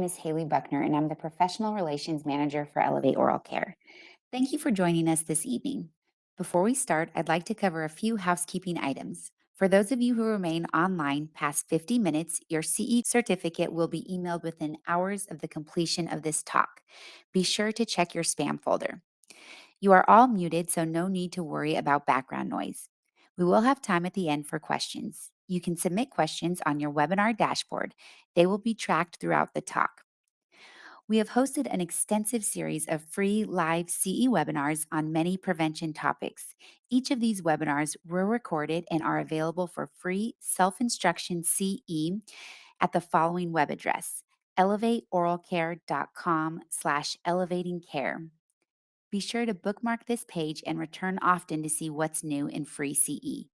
is Haley Buckner, and I'm the Professional Relations Manager for Elevate Oral Care. Thank you for joining us this evening. Before we start, I'd like to cover a few housekeeping items. For those of you who remain online past 50 minutes, your CE certificate will be emailed within hours of the completion of this talk. Be sure to check your spam folder. You are all muted, so no need to worry about background noise. We will have time at the end for questions. You can submit questions on your webinar dashboard. They will be tracked throughout the talk. We have hosted an extensive series of free live CE webinars on many prevention topics. Each of these webinars were recorded and are available for free self-instruction CE at the following web address: elevateoralcare.com/elevatingcare. Be sure to bookmark this page and return often to see what's new in free CE.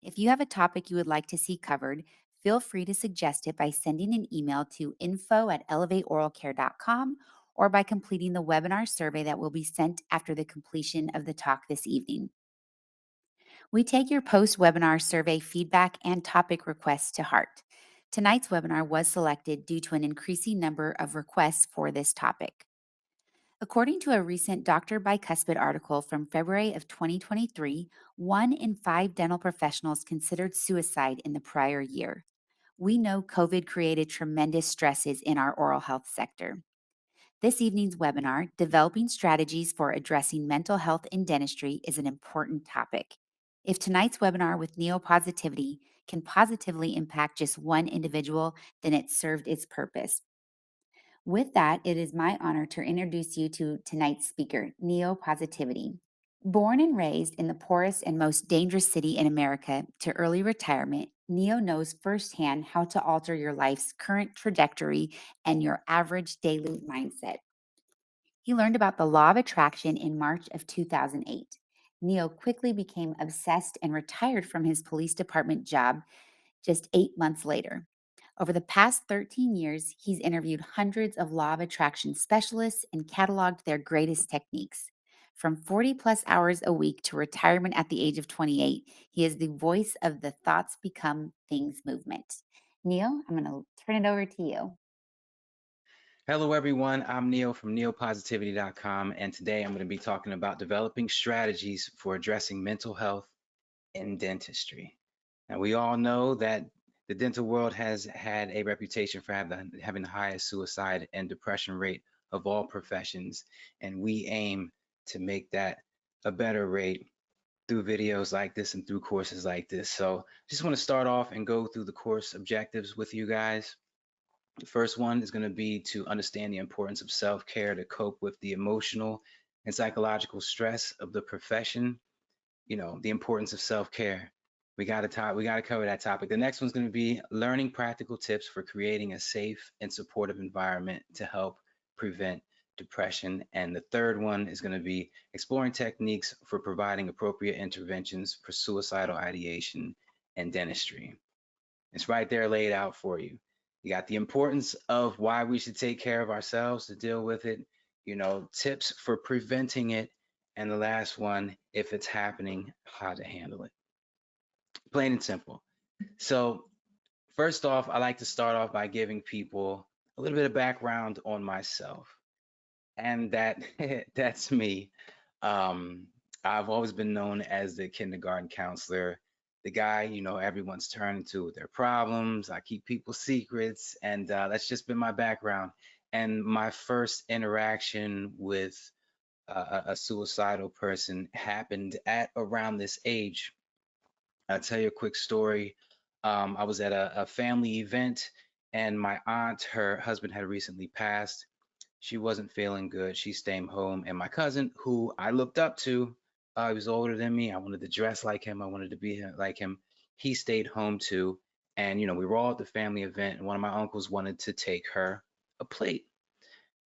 If you have a topic you would like to see covered, feel free to suggest it by sending an email to info@elevateoralcare.com or by completing the webinar survey that will be sent after the completion of the talk this evening. We take your post-webinar survey feedback and topic requests to heart. Tonight's webinar was selected due to an increasing number of requests for this topic. According to a recent Dr. Bicuspid article from February of 2023, 1 in 5 dental professionals considered suicide in the prior year. We know COVID created tremendous stresses in our oral health sector. This evening's webinar, Developing Strategies for Addressing Mental Health in Dentistry, is an important topic. If tonight's webinar with neopositivity can positively impact just one individual, then it served its purpose. With that, it is my honor to introduce you to tonight's speaker, Neopositivity. Born and raised in the poorest and most dangerous city in America to early retirement, Neo knows firsthand how to alter your life's current trajectory and your average daily mindset. He learned about the law of attraction in March of 2008. Neo quickly became obsessed and retired from his police department job just 8 months later. Over the past 13 years, he's interviewed hundreds of law of attraction specialists and cataloged their greatest techniques. From 40 plus hours a week to retirement at the age of 28, he is the voice of the Thoughts Become Things movement. Neil, I'm going to turn it over to you. Hello, everyone. I'm Neil from neopositivity.com, and today I'm going to be talking about developing strategies for addressing mental health in dentistry. Now, we all know that the dental world has had a reputation for having the highest suicide and depression rate of all professions, and we aim to make that a better rate through videos like this and through courses like this. So, just want to start off and go through the course objectives with you guys. The first one is going to be to understand the importance of self-care to cope with the emotional and psychological stress of the profession. The importance of self-care. We got to cover that topic. The next one's going to be learning practical tips for creating a safe and supportive environment to help prevent depression. And the third one is going to be exploring techniques for providing appropriate interventions for suicidal ideation and dentistry. It's right there laid out for you. You got the importance of why we should take care of ourselves to deal with it, tips for preventing it, and the last one, if it's happening, how to handle it. Plain and simple. So, first off, I like to start off by giving people a little bit of background on myself. And that's me. I've always been known as the kindergarten counselor, the guy, everyone's turning to with their problems. I keep people's secrets, and that's just been my background. And my first interaction with a suicidal person happened at around this age. I'll tell you a quick story. I was at a family event, and my aunt, her husband had recently passed. She wasn't feeling good. She stayed home. And my cousin, who I looked up to, he was older than me. I wanted to dress like him. I wanted to be like him. He stayed home too. And, we were all at the family event, and one of my uncles wanted to take her a plate.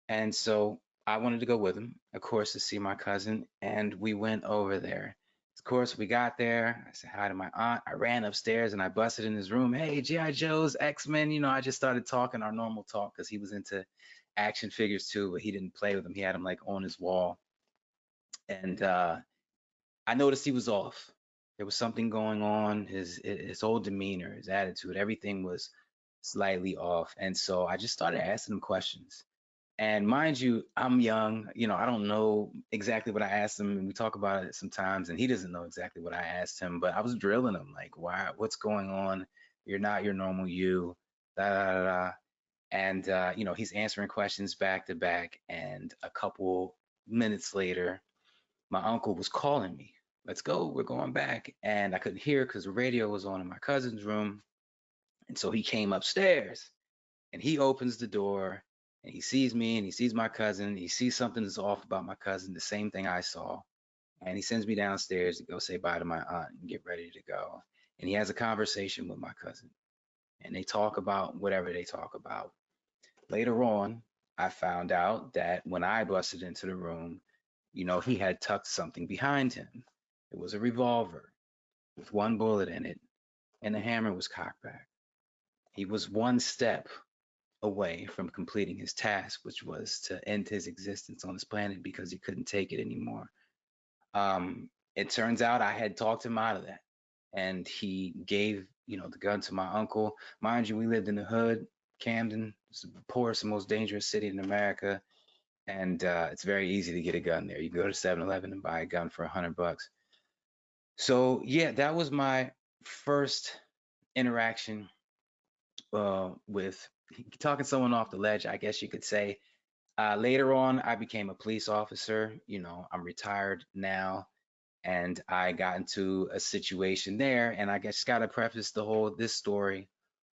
And so I wanted to go with him, of course, to see my cousin. And we went over there. Of course, we got there. I said hi to my aunt. I ran upstairs and I busted in his room. Hey, G.I. Joe's, X-Men. I just started talking our normal talk because he was into action figures too, but he didn't play with them. He had them like on his wall. And I noticed he was off. There was something going on. His whole demeanor, his attitude, everything was slightly off. And so I just started asking him questions. And mind you, I'm young, I don't know exactly what I asked him, and we talk about it sometimes, and he doesn't know exactly what I asked him, but I was drilling him like, why, what's going on? You're not your normal you, da da da da. And he's answering questions back to back, and a couple minutes later, my uncle was calling me. Let's go, we're going back. And I couldn't hear because the radio was on in my cousin's room. And so he came upstairs and he opens the door and he sees me and he sees my cousin. He sees something that's off about my cousin, the same thing I saw. And he sends me downstairs to go say bye to my aunt and get ready to go. And he has a conversation with my cousin and they talk about whatever they talk about. Later on, I found out that when I busted into the room, he had tucked something behind him. It was a revolver with one bullet in it, and the hammer was cocked back. He was one step away from completing his task, which was to end his existence on this planet because he couldn't take it anymore. It turns out I had talked him out of that, and he gave, the gun to my uncle. Mind you, we lived in the hood, Camden. It's the poorest and most dangerous city in America, and it's very easy to get a gun there. You can go to 7-Eleven and buy a gun for $100. So yeah, that was my first interaction with talking someone off the ledge, I guess you could say. Later on, I became a police officer. I'm retired now, and I got into a situation there. And I guess got to preface this story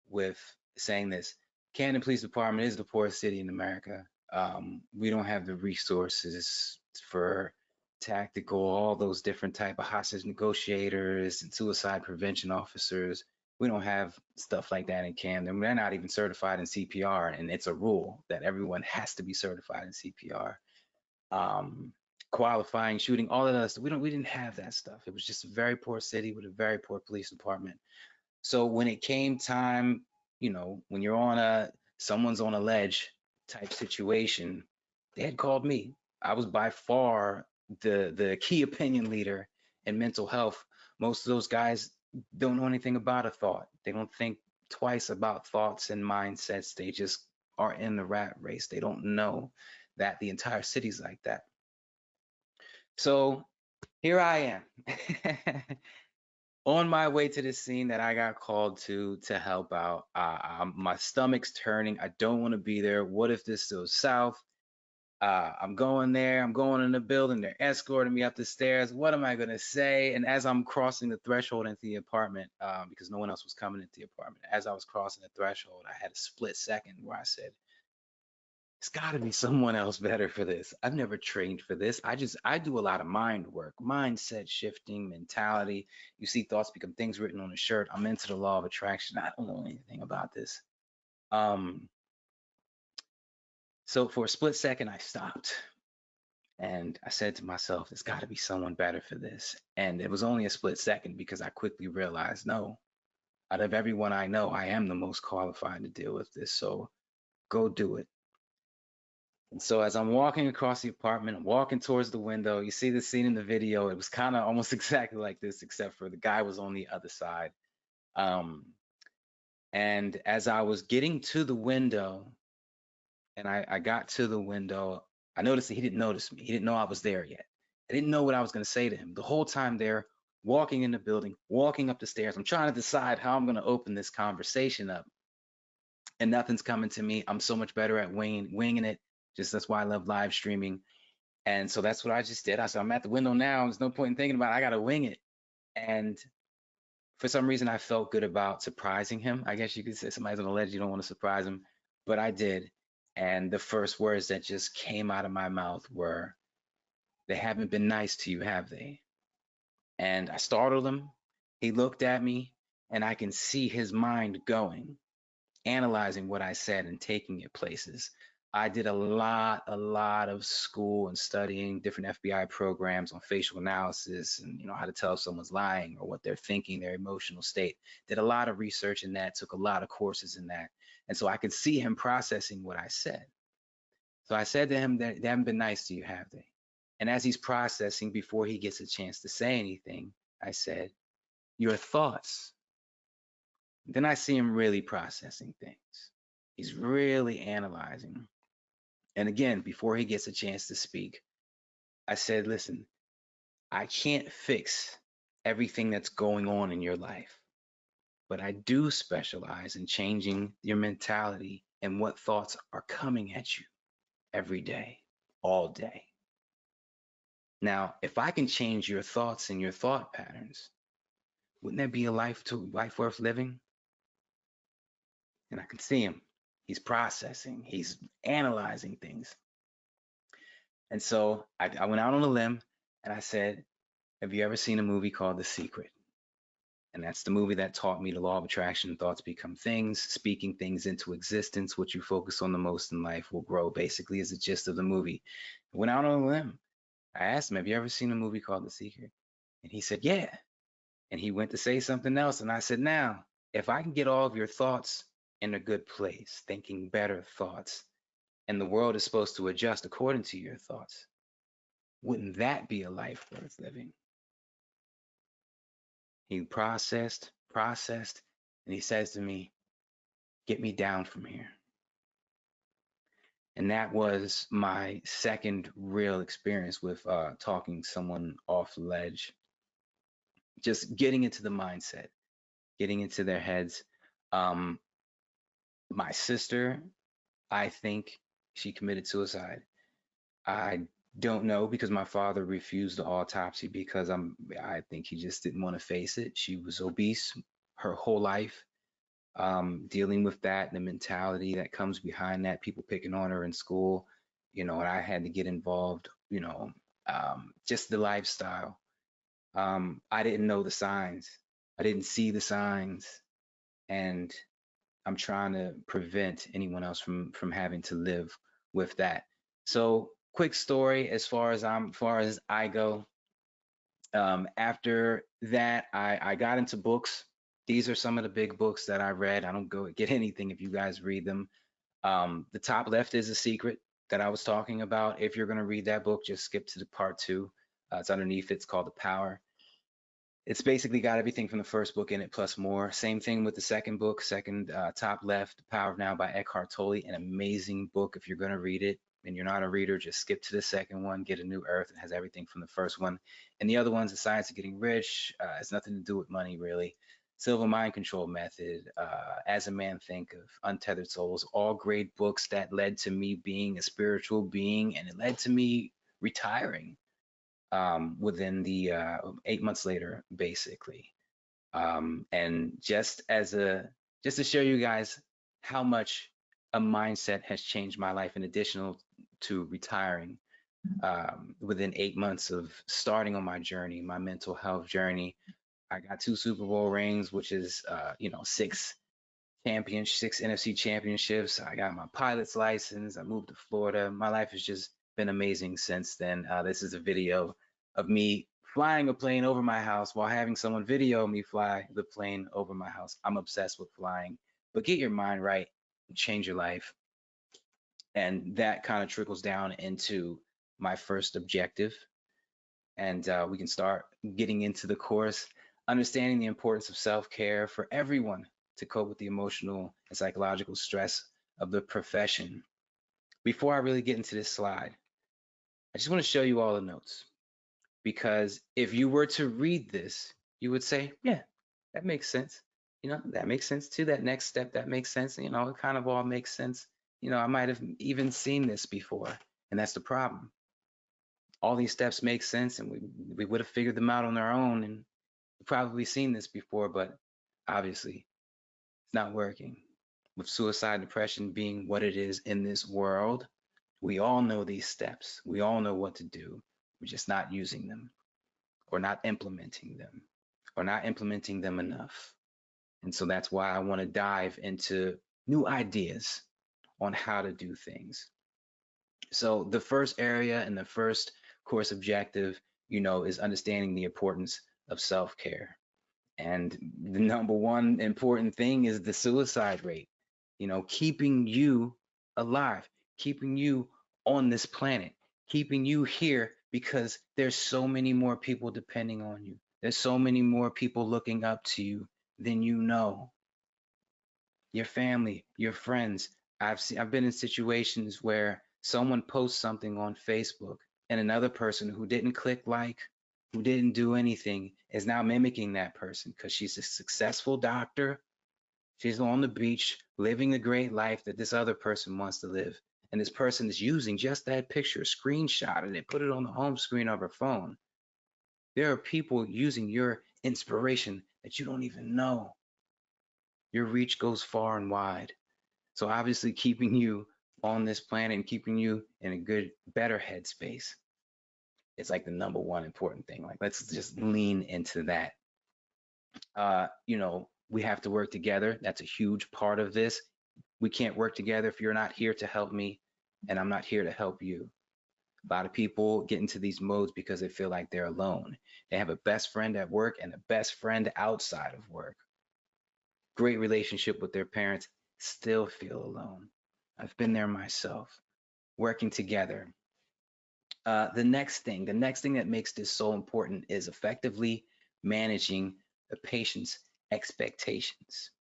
with saying this: Camden Police Department is the poorest city in America. We don't have the resources for tactical, all those different type of hostage negotiators and suicide prevention officers. We don't have stuff like that in Camden. They're not even certified in CPR, and it's a rule that everyone has to be certified in CPR. Um, Qualifying, shooting, all of that stuff. We didn't have that stuff. It was just a very poor city with a very poor police department. So when it came time, when you're on someone's on a ledge type situation, they had called me. I was by far the key opinion leader in mental health. Most of those guys don't know anything about a thought. They don't think twice about thoughts and mindsets. They just are in the rat race. They don't know that the entire city's like that. So here I am. On my way to the scene that I got called to help out. My stomach's turning. I don't want to be there. What if this goes south? I'm going there. I'm going in the building. They're escorting me up the stairs. What am I gonna say? And as I'm crossing the threshold into the apartment, because no one else was coming into the apartment, as I was crossing the threshold, I had a split second where I said, it's got to be someone else better for this. I've never trained for this. I do a lot of mind work, mindset shifting, mentality. You see thoughts become things written on a shirt. I'm into the law of attraction. I don't know anything about this. Um, so for a split second, I stopped and I said to myself, there's got to be someone better for this. And it was only a split second because I quickly realized, no, out of everyone I know, I am the most qualified to deal with this. So go do it. And so as I'm walking across the apartment, I'm walking towards the window. You see the scene in the video. It was kind of almost exactly like this, except for the guy was on the other side. Um, and as I was getting to the window, and I got to the window, I noticed that he didn't notice me. He didn't know I was there yet. I didn't know what I was going to say to him. The whole time there, walking in the building, walking up the stairs, I'm trying to decide how I'm going to open this conversation up. And nothing's coming to me. I'm so much better at winging it. Just that's why I love live streaming. And so that's what I just did. I said, I'm at the window now. There's no point in thinking about it. I got to wing it. And for some reason, I felt good about surprising him. I guess you could say somebody's on the ledge, you don't want to surprise him. But I did. And the first words that just came out of my mouth were, they haven't been nice to you, have they? And I startled him. He looked at me, and I can see his mind going, analyzing what I said and taking it places. I did a lot of school and studying different FBI programs on facial analysis and how to tell if someone's lying or what they're thinking, their emotional state. Did a lot of research in that, took a lot of courses in that. And so I could see him processing what I said. So I said to him that they haven't been nice to you, have they? And as he's processing before he gets a chance to say anything, I said, your thoughts, Then I see him really processing things. He's really analyzing. And again, before he gets a chance to speak, I said, listen, I can't fix everything that's going on in your life, but I do specialize in changing your mentality and what thoughts are coming at you every day, all day. Now, if I can change your thoughts and your thought patterns, wouldn't that be a life worth living? And I can see him. He's processing, he's analyzing things. And so I went out on a limb and I said, have you ever seen a movie called The Secret? And that's the movie that taught me the law of attraction. Thoughts become things, speaking things into existence. What you focus on the most in life will grow, basically, is the gist of the movie. I went out on a limb. I asked him, have you ever seen a movie called The Secret? And he said, yeah. And he went to say something else. And I said, now, if I can get all of your thoughts in a good place, thinking better thoughts, and the world is supposed to adjust according to your thoughts, wouldn't that be a life worth living? He processed, and he says to me, get me down from here. And that was my second real experience with talking someone off the ledge, just getting into the mindset, getting into their heads. Um, my sister, I think she committed suicide. I don't know because my father refused the autopsy because I think he just didn't want to face it. She was obese her whole life, dealing with that, the mentality that comes behind that, people picking on her in school, and I had to get involved, just the lifestyle. I didn't know the signs. I didn't see the signs, and I'm trying to prevent anyone else from having to live with that. So, quick story as far as I go. After that, I got into books. These are some of the big books that I read. I don't go get anything if you guys read them. The top left is a secret that I was talking about. If you're going to read that book, just skip to the part two. It's underneath. It's called The Power. It's basically got everything from the first book in it plus more. Same thing with the second book, second top left, The Power of Now by Eckhart Tolle. An amazing book. If you're going to read it and you're not a reader, just skip to the second one, get a new earth. It has everything from the first one. And the other one's The Science of Getting Rich. It's nothing to do with money, really. Silver Mind Control Method, As a Man Think of Untethered Souls, all great books that led to me being a spiritual being, and it led to me retiring within the 8 months later, basically. And just to show you guys how much a mindset has changed my life, in additional to retiring, within 8 months of starting on my journey, my mental health journey, I got two Super Bowl rings, which is six NFC championships. I got my pilot's license. I moved to Florida. My life has just been amazing since then. This is a video of me flying a plane over my house while having someone video me fly the plane over my house. I'm obsessed with flying, but get your mind right and change your life. And that kind of trickles down into my first objective. And we can start getting into the course, understanding the importance of self-care for everyone to cope with the emotional and psychological stress of the profession. Before I really get into this slide, I just want to show you all the notes, because if you were to read this, you would say, yeah, that makes sense. That makes sense too. That next step, that makes sense. It kind of all makes sense. I might have even seen this before, and that's the problem. All these steps make sense, and we would have figured them out on our own, and we've probably seen this before, but obviously it's not working. With suicide, depression being what it is in this world, we all know these steps. We all know what to do. We're just not using them, or not implementing them, or not implementing them enough. And so that's why I want to dive into new ideas on how to do things. So the first area and the first course objective, is understanding the importance of self-care. And the number one important thing is the suicide rate, keeping you alive, keeping you on this planet, keeping you here, because there's so many more people depending on you. There's so many more people looking up to you than you know. your family, your friends. I've been in situations where someone posts something on Facebook and another person who didn't click like, who didn't do anything is now mimicking that person because she's a successful doctor. She's on the beach living the great life that this other person wants to live. And this person is using just that picture, screenshotted it, put it on the home screen of her phone. There are people using your inspiration that you don't even know. Your reach goes far and wide. So obviously keeping you on this planet and keeping you in a good, better headspace is like the number one important thing. Like let's just lean into that. We have to work together. That's a huge part of this. We can't work together if you're not here to help me and I'm not here to help you. A lot of people get into these modes because they feel like they're alone. They have a best friend at work and a best friend outside of work. Great relationship with their parents, still feel alone. I've been there myself. Working together. The next thing that makes this so important is effectively managing a patient's expectations.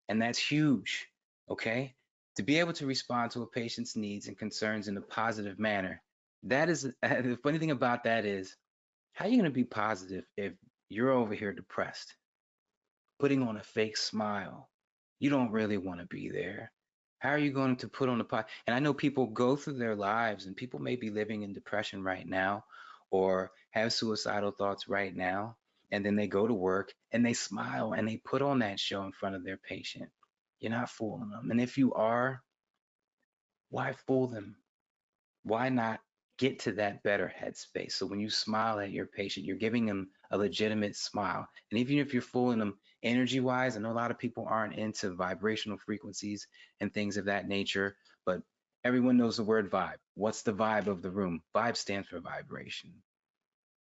And that's huge, okay? To be able to respond to a patient's needs and concerns in a positive manner. That is, the funny thing about that is, how are you going to be positive if you're over here depressed, putting on a fake smile? You don't really want to be there. How are you going to put on a pot? And I know people go through their lives and people may be living in depression right now or have suicidal thoughts right now. And then they go to work and they smile and they put on that show in front of their patient. You're not fooling them. And if you are, why fool them? Why not get to that better headspace? So when you smile at your patient, you're giving them a legitimate smile. And even if you're fooling them energy wise, I know a lot of people aren't into vibrational frequencies and things of that nature, but everyone knows the word vibe. What's the vibe of the room? Vibe stands for vibration.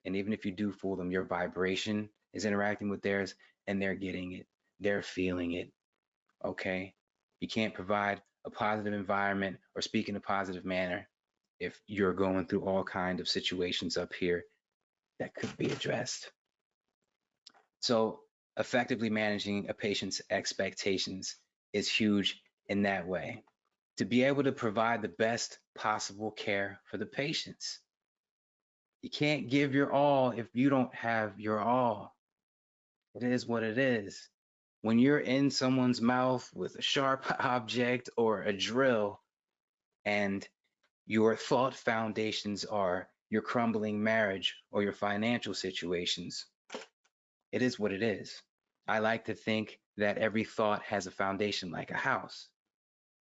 And even if you do fool them, your vibration is interacting with theirs and they're getting it, they're feeling it. Okay. You can't provide a positive environment or speak in a positive manner if you're going through all kind of situations up here that could be addressed. So effectively managing a patient's expectations is huge in that way. To be able to provide the best possible care for the patients. You can't give your all if you don't have your all. It is what it is. When you're in someone's mouth with a sharp object or a drill and your thought foundations are your crumbling marriage or your financial situations, it is what it is. I like to think that every thought has a foundation like a house.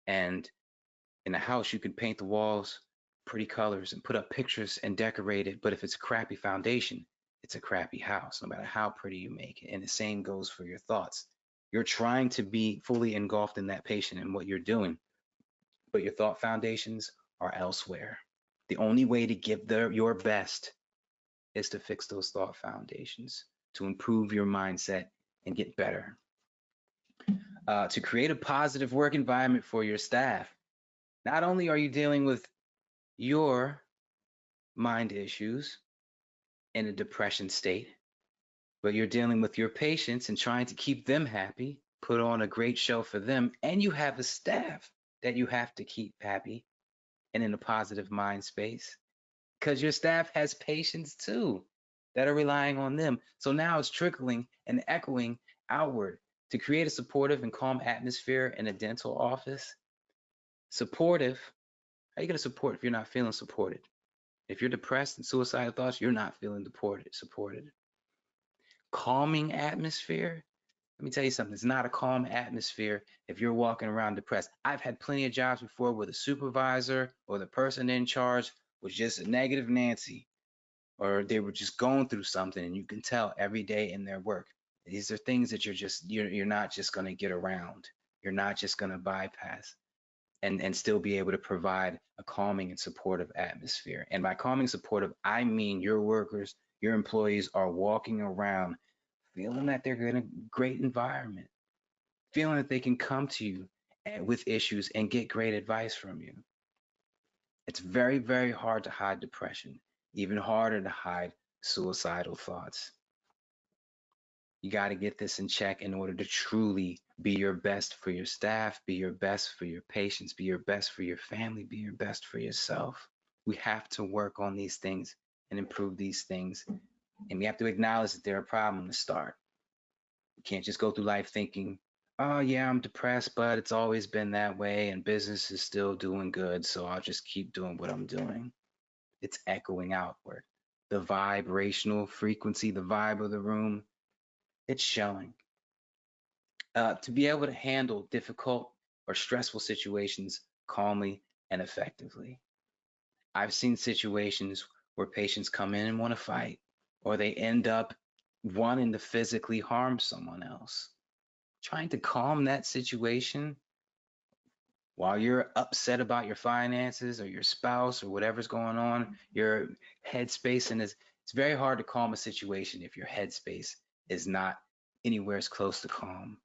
And in a house, you can paint the walls pretty colors and put up pictures and decorate it. But if it's a crappy foundation, it's a crappy house, no matter how pretty you make it. And the same goes for your thoughts. You're trying to be fully engulfed in that patient and what you're doing, but your thought foundations are elsewhere. The only way to give your best is to fix those thought foundations, to improve your mindset and get better, to create a positive work environment for your staff. Not only are you dealing with your mind issues in a depression state, but you're dealing with your patients and trying to keep them happy, put on a great show for them, and you have a staff that you have to keep happy and in a positive mind space because your staff has patients too that are relying on them. So now it's trickling and echoing outward to create a supportive and calm atmosphere in a dental office. Supportive, how are you going to support if you're not feeling supported? If you're depressed and suicidal thoughts, you're not feeling supported. Calming atmosphere. Let me tell you something. It's not a calm atmosphere if you're walking around depressed. I've had plenty of jobs before where the supervisor or the person in charge was just a negative Nancy, or they were just going through something, and you can tell every day in their work. These are things that you're not just going to get around. You're not just going to bypass and still be able to provide a calming and supportive atmosphere. And by calming supportive, I mean your workers, your employees are walking around feeling that they're in a great environment, feeling that they can come to you with issues and get great advice from you. It's very, very hard to hide depression, even harder to hide suicidal thoughts. You got to get this in check in order to truly be your best for your staff, be your best for your patients, be your best for your family, be your best for yourself. We have to work on these things and improve these things. And we have to acknowledge that they're a problem to start. You can't just go through life thinking, oh, yeah, I'm depressed, but it's always been that way and business is still doing good. So I'll just keep doing what I'm doing. It's echoing outward. The vibrational frequency, the vibe of the room, it's showing. To be able to handle difficult or stressful situations calmly and effectively. I've seen situations where patients come in and want to fight, or they end up wanting to physically harm someone else. Trying to calm that situation while you're upset about your finances or your spouse or whatever's going on, your headspace, and it's very hard to calm a situation if your headspace is not anywhere as close to calm.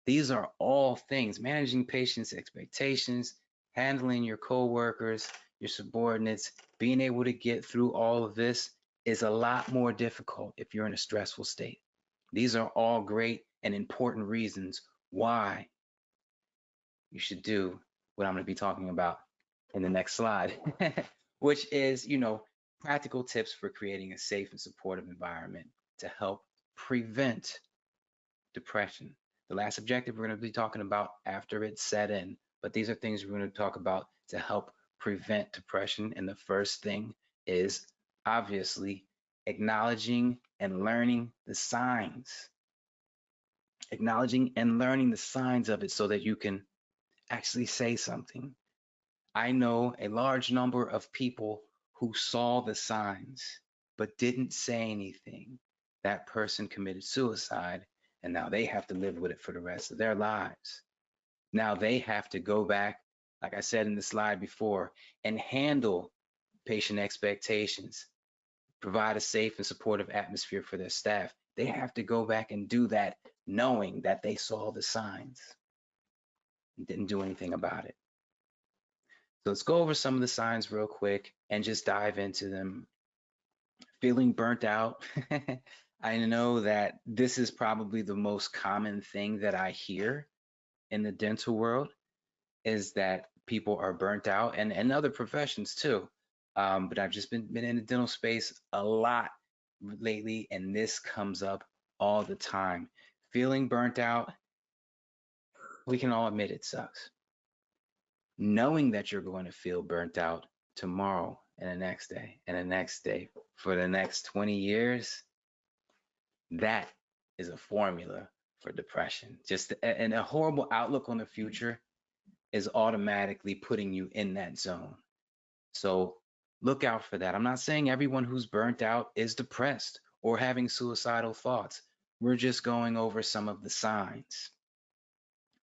These are all things, managing patients' expectations, handling your coworkers, your subordinates, being able to get through all of this is a lot more difficult if you're in a stressful state. These are all great and important reasons why you should do what I'm going to be talking about in the next slide, which is, practical tips for creating a safe and supportive environment to help prevent depression. The last objective we're going to be talking about after it's set in, but these are things we're going to talk about to help prevent depression. And the first thing is obviously acknowledging and learning the signs, acknowledging and learning the signs of it so that you can actually say something. I know a large number of people who saw the signs but didn't say anything. That person committed suicide and now they have to live with it for the rest of their lives. Now they have to go back, like I said in the slide before, and handle patient expectations, provide a safe and supportive atmosphere for their staff. They have to go back and do that knowing that they saw the signs and didn't do anything about it. So let's go over some of the signs real quick and just dive into them. Feeling burnt out. I know that this is probably the most common thing that I hear in the dental world is that people are burnt out and other professions too. But I've just been in the dental space a lot lately, and this comes up all the time. Feeling burnt out, we can all admit it sucks. Knowing that you're going to feel burnt out tomorrow and the next day and the next day for the next 20 years, that is a formula for depression. Just and a horrible outlook on the future is automatically putting you in that zone. So look out for that. I'm not saying everyone who's burnt out is depressed or having suicidal thoughts. We're just going over some of the signs.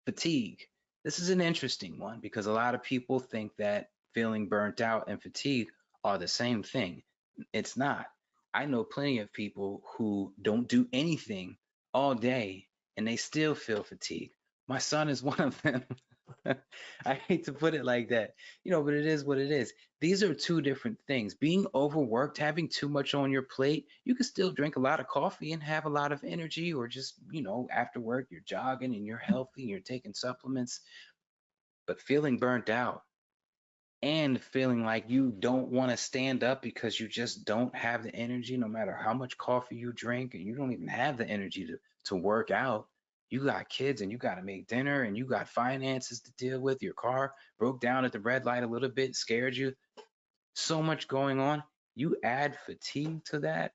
Fatigue. This is an interesting one because a lot of people think that feeling burnt out and fatigue are the same thing. It's not. I know plenty of people who don't do anything all day and they still feel fatigue. My son is one of them. I hate to put it like that, but it is what it is. These are two different things. Being overworked, having too much on your plate, you can still drink a lot of coffee and have a lot of energy, or just, after work, you're jogging and you're healthy and you're taking supplements. But feeling burnt out and feeling like you don't want to stand up because you just don't have the energy, no matter how much coffee you drink, and you don't even have the energy to work out. You got kids and you got to make dinner and you got finances to deal with. Your car broke down at the red light a little bit, scared you. So much going on. You add fatigue to that.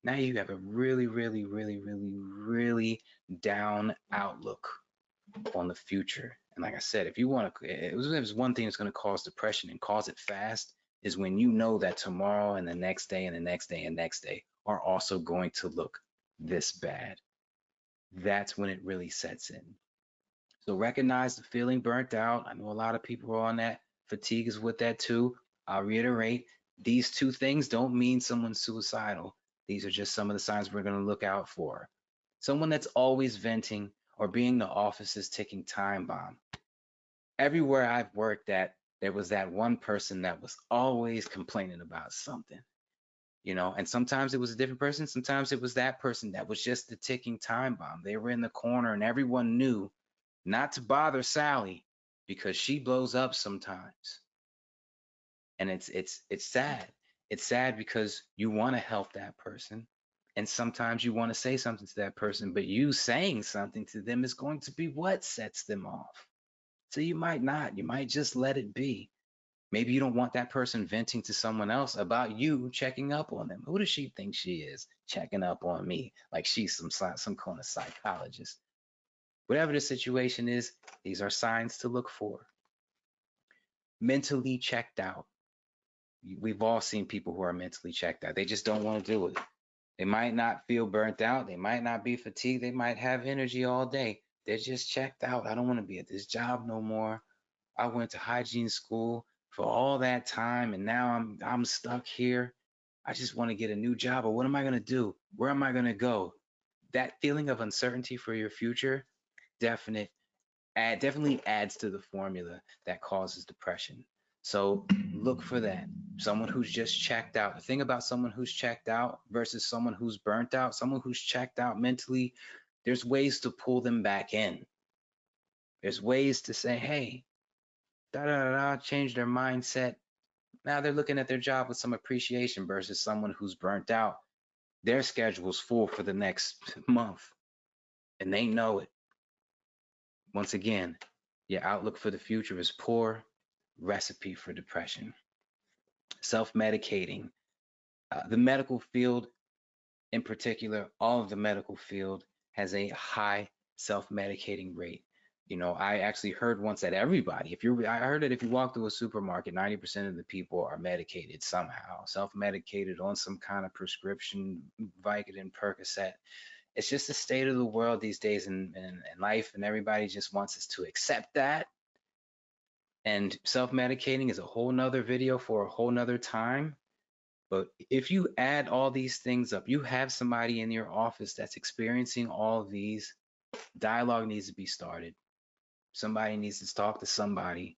Now you have a really, really, really, really, really down outlook on the future. And like I said, if you want to, it was one thing that's going to cause depression and cause it fast is when you know that tomorrow and the next day and the next day and next day are also going to look this bad. That's when it really sets in. So recognize the feeling burnt out. I know a lot of people are on that. Fatigue is with that too. I'll reiterate, these two things don't mean someone's suicidal. These are just some of the signs we're going to look out for. Someone that's always venting or being the office's ticking time bomb. Everywhere I've worked at, there was that one person that was always complaining about something. And sometimes it was a different person. Sometimes it was that person that was just the ticking time bomb. They were in the corner and everyone knew not to bother Sally because she blows up sometimes. And it's sad. It's sad because you want to help that person. And sometimes you want to say something to that person, but you saying something to them is going to be what sets them off. So you might not. You might just let it be. Maybe you don't want that person venting to someone else about you checking up on them. Who does she think she is, checking up on me like she's some kind of psychologist? Whatever the situation is, these are signs to look for. Mentally checked out. We've all seen people who are mentally checked out. They just don't want to do it. They might not feel burnt out. They might not be fatigued. They might have energy all day. They're just checked out. I don't want to be at this job no more. I went to hygiene school for all that time and now I'm stuck here. I just want to get a new job, or what am I going to do? Where am I going to go? That feeling of uncertainty for your future definite definitely adds to the formula that causes depression. So look for that. Someone who's just checked out. The thing about someone who's checked out versus someone who's burnt out, someone who's checked out mentally, there's ways to pull them back in. There's ways to say, hey, da da da, change their mindset. Now they're looking at their job with some appreciation versus someone who's burnt out. Their schedule's full for the next month and they know it. Once again, your outlook for the future is poor, recipe for depression. Self-medicating. The medical field in particular, all of the medical field has a high self-medicating rate. I actually heard once that I heard that if you walk through a supermarket, 90% of the people are medicated somehow, self-medicated on some kind of prescription, Vicodin, Percocet. It's just the state of the world these days in life, and everybody just wants us to accept that. And self-medicating is a whole nother video for a whole nother time. But if you add all these things up, you have somebody in your office that's experiencing all of these, dialogue needs to be started. Somebody needs to talk to somebody,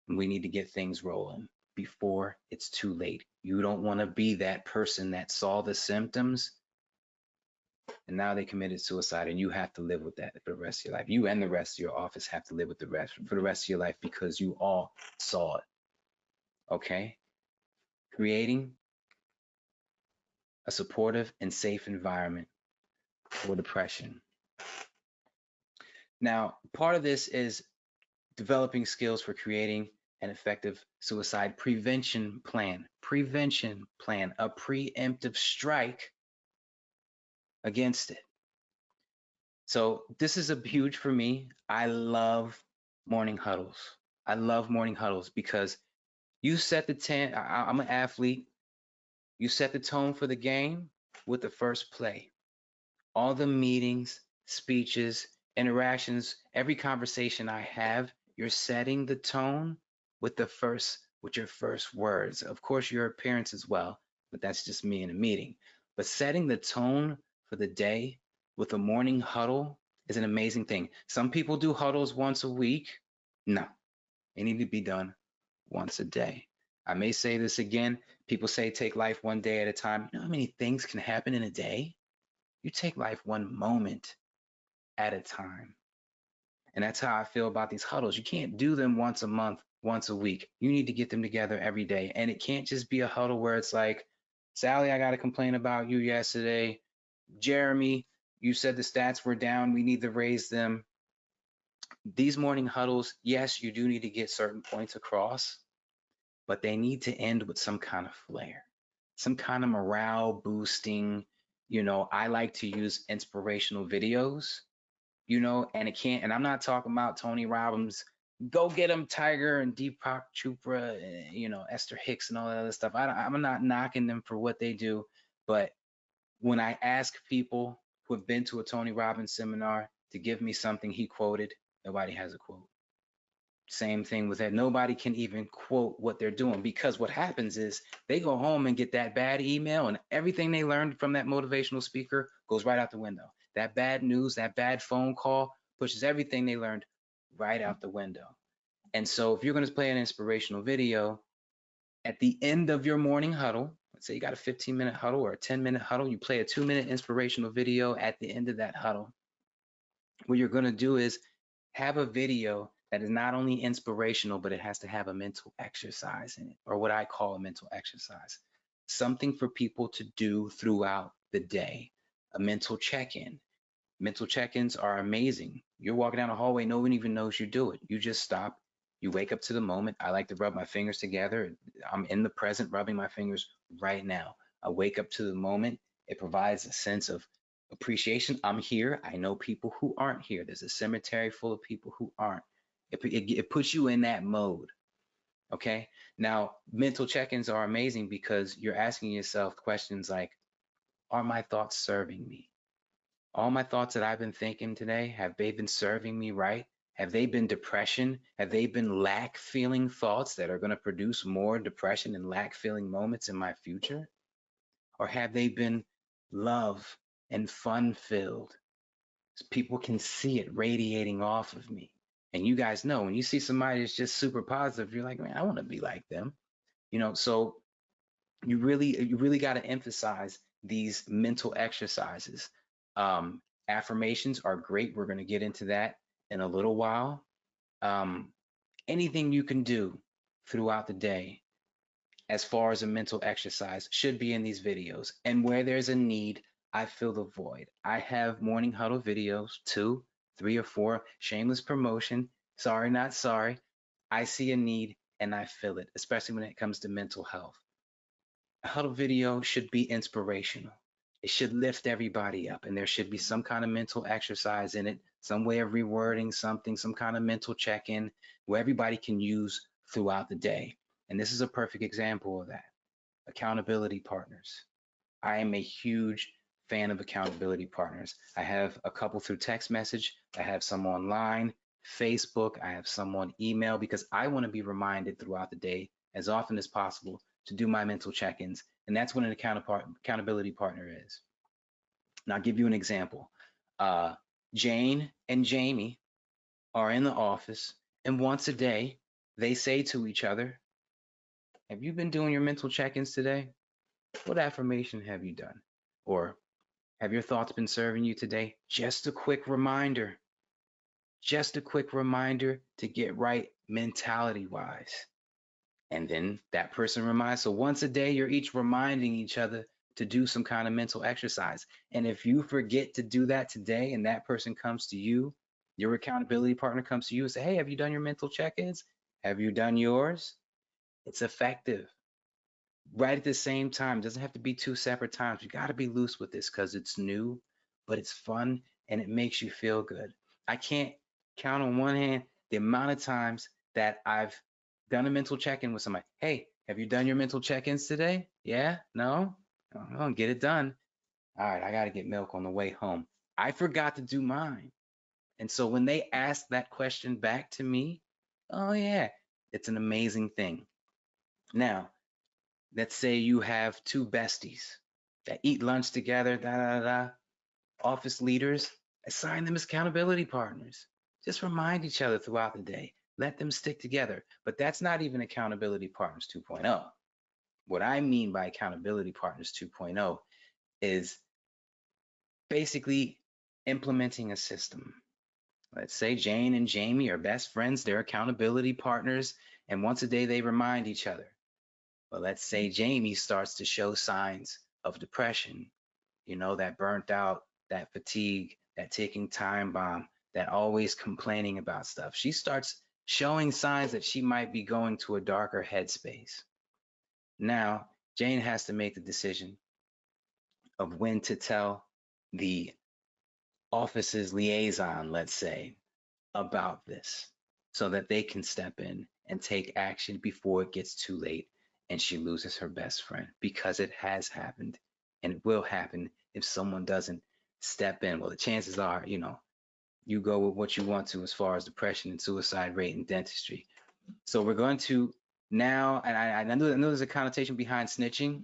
and we need to get things rolling before it's too late. You don't want to be that person that saw the symptoms and now they committed suicide, and you have to live with that for the rest of your life. You and the rest of your office have to live with the rest for the rest of your life because you all saw it. Okay? Creating a supportive and safe environment for depression. Now, part of this is developing skills for creating an effective suicide prevention plan. Prevention plan, a preemptive strike against it. So this is a huge for me. I love morning huddles. I love morning huddles because you set the I'm an athlete. You set the tone for the game with the first play. All the meetings, speeches, interactions, every conversation I have, you're setting the tone with your first words. Of course, your appearance as well, but that's just me in a meeting. But setting the tone for the day with a morning huddle is an amazing thing. Some people do huddles once a week. No, they need to be done once a day. I may say this again. People say take life one day at a time. You know how many things can happen in a day? You take life one moment at a time. And that's how I feel about these huddles. You can't do them once a month, once a week. You need to get them together every day. And it can't just be a huddle where it's like, Sally, I got to complain about you yesterday. Jeremy, you said the stats were down. We need to raise them. These morning huddles, yes, you do need to get certain points across, but they need to end with some kind of flair, some kind of morale boosting. I like to use inspirational videos, and it can't, and I'm not talking about Tony Robbins, go get him, Tiger, and Deepak Chopra, Esther Hicks and all that other stuff. I'm not knocking them for what they do, but when I ask people who have been to a Tony Robbins seminar to give me something he quoted, nobody has a quote. Same thing with that. Nobody can even quote what they're doing because what happens is they go home and get that bad email and everything they learned from that motivational speaker goes right out the window. That bad news, that bad phone call pushes everything they learned right out the window. And so if you're going to play an inspirational video at the end of your morning huddle, Let's say you got a 15-minute huddle or a 10-minute huddle. You play a 2-minute inspirational video at the end of that huddle. What you're going to do is have a video that is not only inspirational, but it has to have a mental exercise in it, or what I call a mental exercise. Something for people to do throughout the day, a mental check-in. Mental check-ins are amazing. You're walking down a hallway, no one even knows you do it. You just stop, you wake up to the moment. I like to rub my fingers together. I'm in the present, rubbing my fingers right now. I wake up to the moment. It provides a sense of appreciation. I'm here. I know people who aren't here. There's a cemetery full of people who aren't. It puts you in that mode. Okay. Now, mental check-ins are amazing because you're asking yourself questions like, are my thoughts serving me? All my thoughts that I've been thinking today, have they been serving me right? Have they been depression? Have they been lack feeling thoughts that are going to produce more depression and lack feeling moments in my future? Or have they been love and fun filled? So people can see it radiating off of me. And you guys know when you see somebody that's just super positive, you're like, man, I want to be like them. So you really got to emphasize these mental exercises. Um, Affirmations are great. We're going to get into that in a little while. Um, Anything you can do throughout the day as far as a mental exercise should be in these videos. And where there's a need, I fill the void. I have morning huddle videos, 2, 3, or 4, shameless promotion. Sorry, not sorry. I see a need and I fill it, especially when it comes to mental health. A huddle video should be inspirational. It should lift everybody up, and there should be some kind of mental exercise in it, some way of rewording something, some kind of mental check-in where everybody can use throughout the day. And this is a perfect example of that. Accountability partners. I am a huge fan of accountability partners. I have a couple through text message. I have some online, Facebook. I have some on email because I want to be reminded throughout the day as often as possible to do my mental check-ins. And that's what an accountability partner is. And I'll give you an example. Uh, Jane and Jamie are in the office, and once a day, they say to each other, have you been doing your mental check-ins today? What affirmation have you done? Or have your thoughts been serving you today? Just a quick reminder. Just a quick reminder to get right mentality wise. And then that person reminds. So once a day, you're each reminding each other to do some kind of mental exercise. And if you forget to do that today and that person comes to you, your accountability partner comes to you and say, hey, have you done your mental check-ins? Have you done yours? It's effective. Right at the same time. It doesn't have to be 2 separate times. You got to be loose with this because it's new, but it's fun and it makes you feel good. I can't count on one hand the amount of times that I've done a mental check-in with somebody. Hey, have you done your mental check-ins today? Yeah? No? Oh, get it done. All right, I got to get milk on the way home. I forgot to do mine. And so when they ask that question back to me, oh yeah, it's an amazing thing. Now, let's say you have 2 besties that eat lunch together, da da da. Office leaders, assign them as accountability partners. Just remind each other throughout the day. Let them stick together. But that's not even accountability partners 2.0. What I mean by accountability partners 2.0 is basically implementing a system. Let's say Jane and Jamie are best friends, they're accountability partners, and once a day they remind each other. But let's say Jamie starts to show signs of depression, that burnt out, that fatigue, that ticking time bomb, that always complaining about stuff. She starts showing signs that she might be going to a darker headspace. Now, Jane has to make the decision of when to tell the office's liaison, let's say, about this so that they can step in and take action before it gets too late and she loses her best friend, because it has happened and it will happen if someone doesn't step in. Well, the chances are, you go with what you want to as far as depression and suicide rate in dentistry. So we're going to now, and I know there's a connotation behind snitching.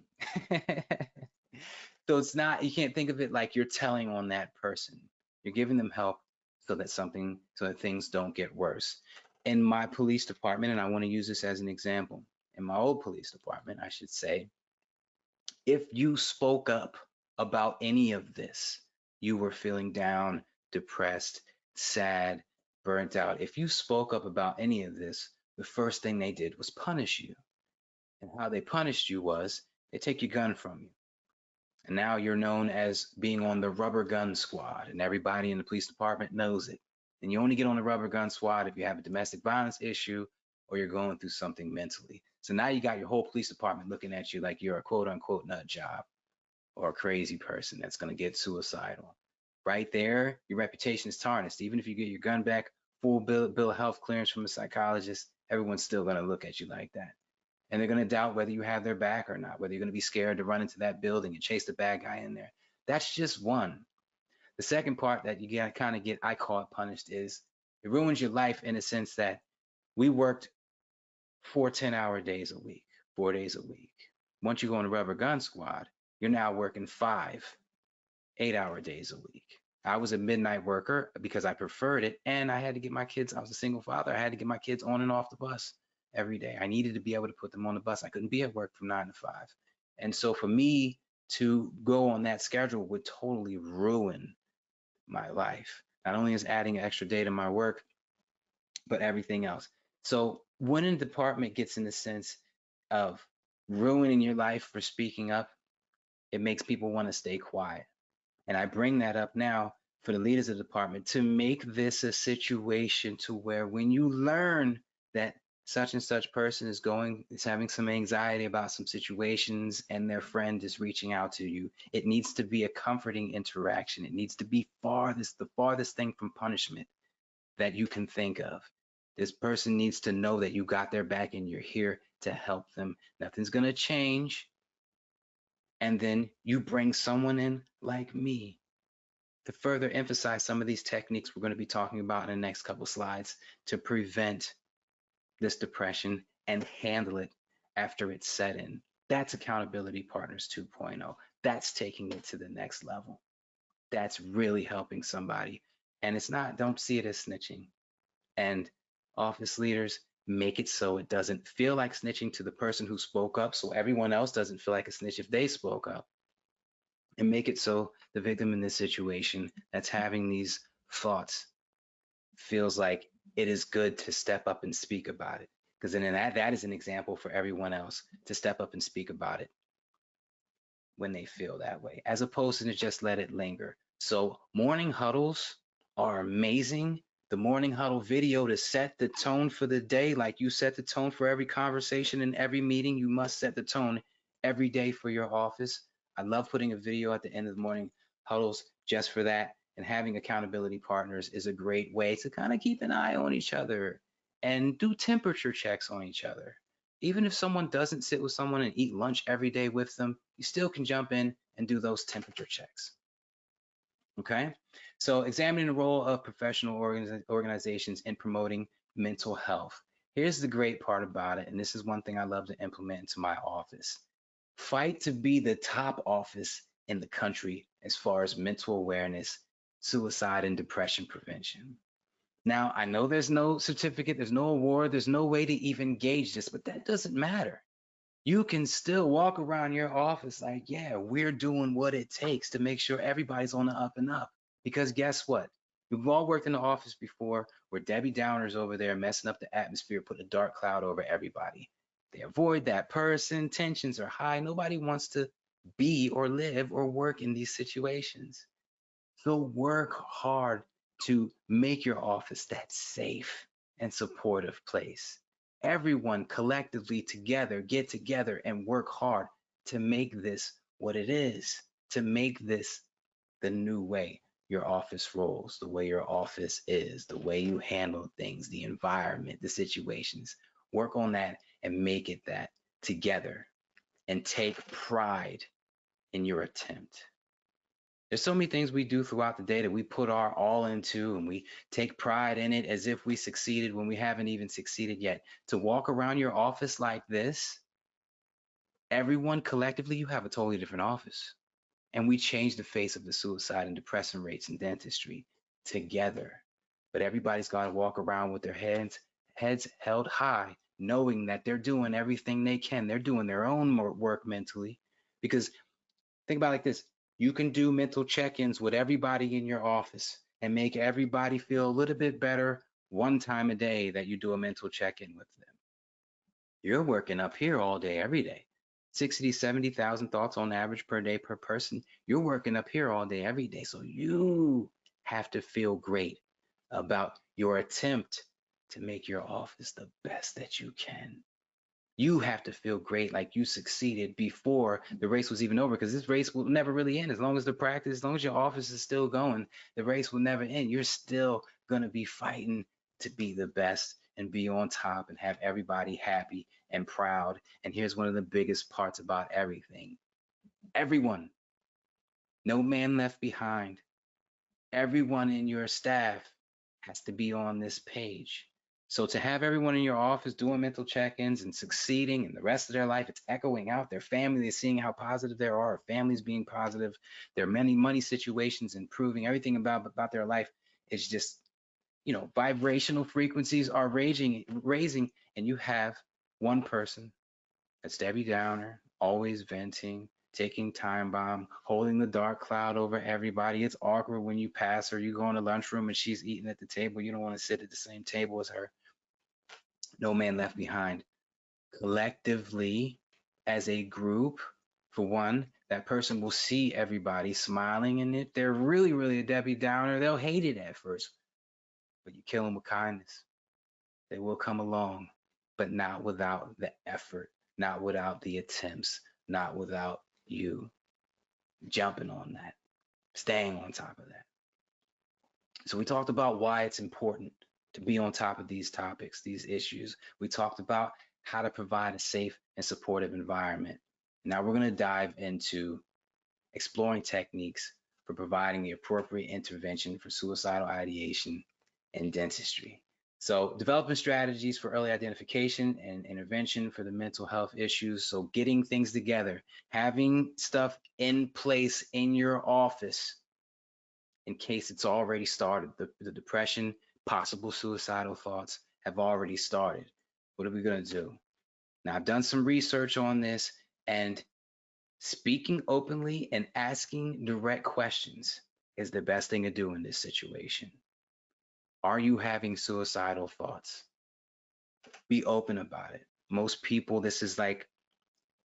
So it's not, you can't think of it like you're telling on that person. You're giving them help so that things don't get worse. In my police department, and I want to use this as an example, in my old police department, I should say, If you spoke up about any of this, you were feeling down, depressed, sad, burnt out. If you spoke up about any of this, the first thing they did was punish you. And how they punished you was they take your gun from you. And now you're known as being on the rubber gun squad, and everybody in the police department knows it. And you only get on the rubber gun squad if you have a domestic violence issue or you're going through something mentally. So now you got your whole police department looking at you like you're a quote unquote nut job or a crazy person that's going to get suicidal. Right there, your reputation is tarnished. Even if you get your gun back, full bill of health clearance from a psychologist, everyone's still going to look at you like that. And they're going to doubt whether you have their back or not, whether you're going to be scared to run into that building and chase the bad guy in there. That's just one. The second part that you got to kind of get, I call it punished, is it ruins your life in a sense that we worked 4 10-hour days a week, 4 days a week. Once you go in the rubber gun squad, you're now working 5 8-hour days a week. I was a midnight worker because I preferred it, and I had to get my kids. I was a single father. I had to get my kids on and off the bus every day. I needed to be able to put them on the bus. I couldn't be at work from 9 to 5. And so for me to go on that schedule would totally ruin my life. Not only is adding an extra day to my work, but everything else. So when a department gets in the sense of ruining your life for speaking up, it makes people want to stay quiet. And I bring that up now for the leaders of the department to make this a situation to where when you learn that such and such person is having some anxiety about some situations and their friend is reaching out to you, it needs to be a comforting interaction. It needs to be the farthest thing from punishment that you can think of. This person needs to know that you got their back and you're here to help them. Nothing's going to change. And then you bring someone in like me to further emphasize some of these techniques we're going to be talking about in the next couple slides to prevent this depression and handle it after it's set in. That's Accountability Partners 2.0. That's taking it to the next level. That's really helping somebody. And it's not, don't see it as snitching. And office leaders, make it so it doesn't feel like snitching to the person who spoke up, so everyone else doesn't feel like a snitch if they spoke up. And make it so the victim in this situation that's having these thoughts feels like it is good to step up and speak about it. Because then that is an example for everyone else to step up and speak about it when they feel that way, as opposed to just let it linger. So morning huddles are amazing. The morning huddle video to set the tone for the day, like you set the tone for every conversation in every meeting, you must set the tone every day for your office. I love putting a video at the end of the morning huddles just for that. And having accountability partners is a great way to kind of keep an eye on each other and do temperature checks on each other. Even if someone doesn't sit with someone and eat lunch every day with them, you still can jump in and do those temperature checks. Okay, so examining the role of professional organizations in promoting mental health. Here's the great part about it, and this is one thing I love to implement into my office. Fight to be the top office in the country as far as mental awareness, suicide, and depression prevention. Now, I know there's no certificate, there's no award, there's no way to even gauge this, but that doesn't matter. You can still walk around your office like, yeah, we're doing what it takes to make sure everybody's on the up and up. Because guess what? We've all worked in the office before where Debbie Downers over there messing up the atmosphere, put a dark cloud over everybody. They avoid that person, tensions are high. Nobody wants to be or live or work in these situations. So work hard to make your office that safe and supportive place. Everyone collectively together, get together and work hard to make this what it is, to make this the new way your office rolls, the way your office is, the way you handle things, the environment, the situations. Work on that and make it that together and take pride in your attempt. There's so many things we do throughout the day that we put our all into and we take pride in it as if we succeeded when we haven't even succeeded yet. To walk around your office like this, everyone collectively, you have a totally different office. And we change the face of the suicide and depression rates in dentistry together. But everybody's got to walk around with their heads held high, knowing that they're doing everything they can. They're doing their own work mentally Because think about it like this. You can do mental check-ins with everybody in your office and make everybody feel a little bit better one time a day that you do a mental check-in with them. You're working up here all day, every day. 60, 70,000 thoughts on average per day per person. You're working up here all day, every day. So you have to feel great about your attempt to make your office the best that you can. You have to feel great like you succeeded before the race was even over, because this race will never really end. As long as the practice, as long as your office is still going, the race will never end. You're still going to be fighting to be the best and be on top and have everybody happy and proud. And here's one of the biggest parts about everything: everyone, no man left behind. Everyone in your staff has to be on this page. So to have everyone in your office doing mental check-ins and succeeding in the rest of their life, it's echoing out. Their family, they're seeing how positive they are, families being positive, their many money situations improving, everything about their life is just, vibrational frequencies are raising, and you have one person that's Debbie Downer, always venting, taking time bomb, holding the dark cloud over everybody. It's awkward when you pass her. You go in the lunchroom and she's eating at the table. You don't want to sit at the same table as her. No man left behind. Collectively, as a group, for one, that person will see everybody smiling. And if they're really, really a Debbie Downer, they'll hate it at first. But you kill them with kindness. They will come along, but not without the effort, not without the attempts, not without you jumping on that, staying on top of that. So we talked about why it's important to be on top of these topics, these issues. We talked about how to provide a safe and supportive environment. Now we're going to dive into exploring techniques for providing the appropriate intervention for suicidal ideation in dentistry. So developing strategies for early identification and intervention for the mental health issues. So getting things together, having stuff in place in your office in case it's already started. The depression, possible suicidal thoughts have already started. What are we going to do? Now, I've done some research on this, and speaking openly and asking direct questions is the best thing to do in this situation. Are you having suicidal thoughts? Be open about it. Most people, this is like,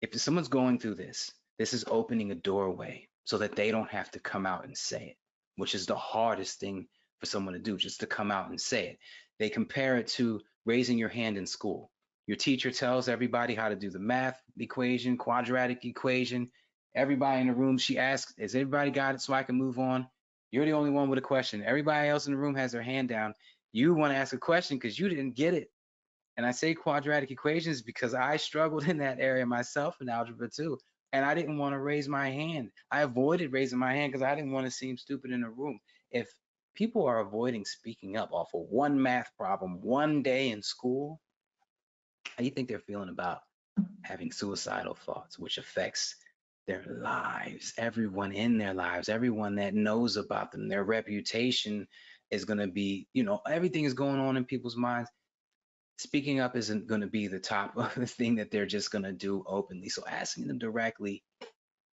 if someone's going through this, this is opening a doorway so that they don't have to come out and say it, which is the hardest thing for someone to do, just to come out and say it. They compare it to raising your hand in school. Your teacher tells everybody how to do the math equation, quadratic equation. Everybody in the room, she asks, has everybody got it so I can move on? You're the only one with a question. Everybody else in the room has their hand down. You want to ask a question because you didn't get it. And I say quadratic equations because I struggled in that area myself in algebra too. And I didn't want to raise my hand. I avoided raising my hand because I didn't want to seem stupid in a room. If people are avoiding speaking up off of one math problem one day in school, how do you think they're feeling about having suicidal thoughts, which affects their lives, everyone in their lives, everyone that knows about them, their reputation is going to be, everything is going on in people's minds. Speaking up isn't going to be the top of the thing that they're just going to do openly. So asking them directly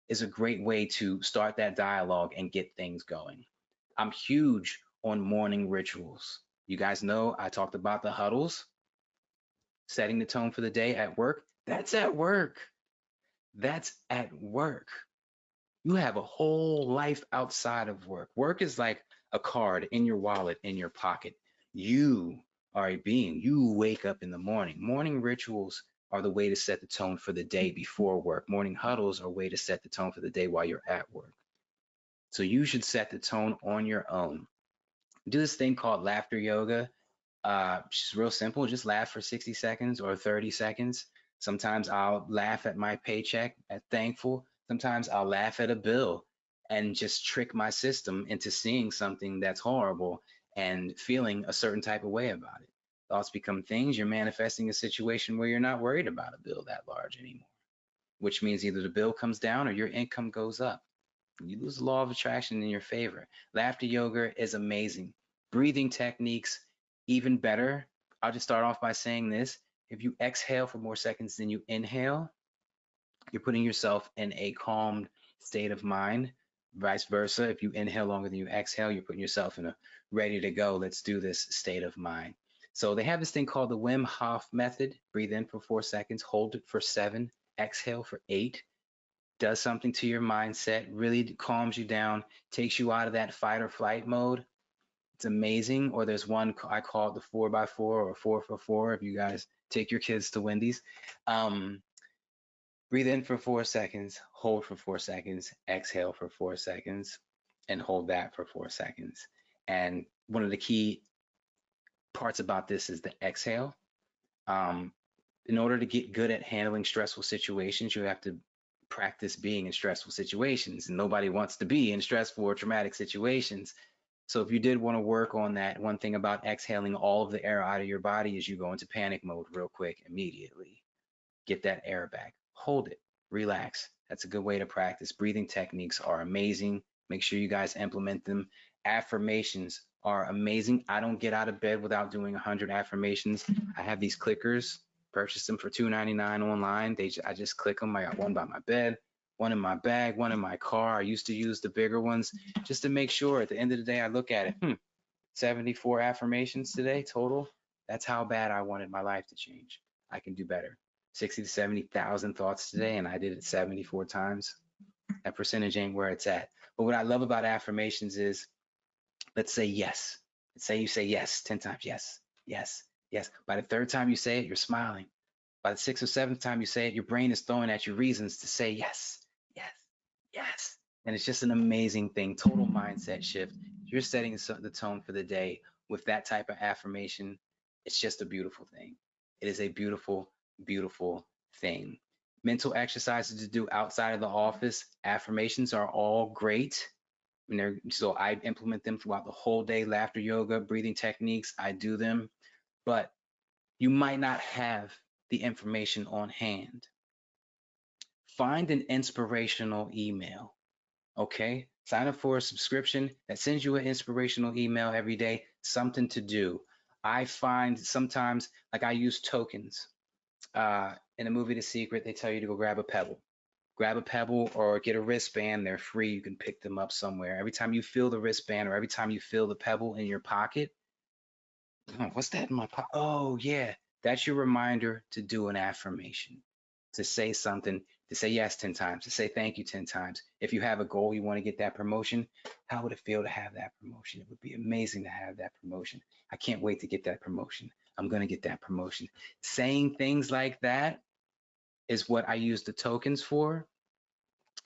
is a great way to start that dialogue and get things going. I'm huge on morning rituals. You guys know I talked about the huddles, setting the tone for the day at work. That's at work. That's at work. You have a whole life outside of work. Work is like a card in your wallet, in your pocket. You are a being. You wake up in the morning. Morning rituals are the way to set the tone for the day before work. Morning huddles are a way to set the tone for the day while you're at work. So you should set the tone on your own. Do this thing called laughter yoga. Just real simple. Just laugh for 60 seconds or 30 seconds. Sometimes I'll laugh at my paycheck at thankful. Sometimes I'll laugh at a bill and just trick my system into seeing something that's horrible and feeling a certain type of way about it. Thoughts become things. You're manifesting a situation where you're not worried about a bill that large anymore, which means either the bill comes down or your income goes up. You lose the law of attraction in your favor. Laughter yoga is amazing. Breathing techniques, even better. I'll just start off by saying this. If you exhale for more seconds than you inhale, You're putting yourself in a calmed state of mind. Vice versa, if you inhale longer than you exhale, you're putting yourself in a ready to go, let's do this state of mind. So they have this thing called the Wim Hof method. Breathe in for 4 seconds, hold it for 7, exhale for 8. Does something to your mindset, really calms you down, takes you out of that fight or flight mode. It's amazing. Or there's one I call it the 4x4 or 4 for 4. If you guys take your kids to Wendy's, um, breathe in for 4 seconds, hold for 4 seconds, exhale for 4 seconds, and hold that for 4 seconds. And one of the key parts about this is the exhale. Um, in order to get good at handling stressful situations, you have to practice being in stressful situations. And nobody wants to be in stressful or traumatic situations. So if you did want to work on that, one thing about exhaling all of the air out of your body is you go into panic mode real quick immediately. Get that air back. Hold it. Relax. That's a good way to practice. Breathing techniques are amazing. Make sure you guys implement them. Affirmations are amazing. I don't get out of bed without doing 100 affirmations. I have these clickers. Purchased them for $2.99 online. I just click them. I got one by my bed, one in my bag, one in my car. I used to use the bigger ones just to make sure at the end of the day I look at it. 74 affirmations today total. That's how bad I wanted my life to change. I can do better. 60 to 70,000 thoughts today, and I did it 74 times. That percentage ain't where it's at. But what I love about affirmations is, let's say yes. Let's say you say yes 10 times. Yes, yes, yes. By the third time you say it, you're smiling. By the sixth or seventh time you say it, your brain is throwing at you reasons to say yes, yes, yes. And it's just an amazing thing. Total mindset shift. You're setting the tone for the day with that type of affirmation. It's just a beautiful thing. It is a beautiful, beautiful thing. Mental exercises to do outside of the office. Affirmations are all great. So I implement them throughout the whole day. Laughter yoga, breathing techniques, I do them. But you might not have the information on hand. Find an inspirational email, okay? Sign up for a subscription that sends you an inspirational email every day, something to do. I find sometimes, like I use tokens. In the movie The Secret, they tell you to go grab a pebble. Grab a pebble or get a wristband. They're free. You can pick them up somewhere. Every time you feel the wristband or every time you feel the pebble in your pocket, oh, what's that in my pocket? Oh, yeah. That's your reminder to do an affirmation, to say something, to say yes 10 times, to say thank you 10 times. If you have a goal, you want to get that promotion, how would it feel to have that promotion? It would be amazing to have that promotion. I can't wait to get that promotion. I'm going to get that promotion. Saying things like that is what I use the tokens for.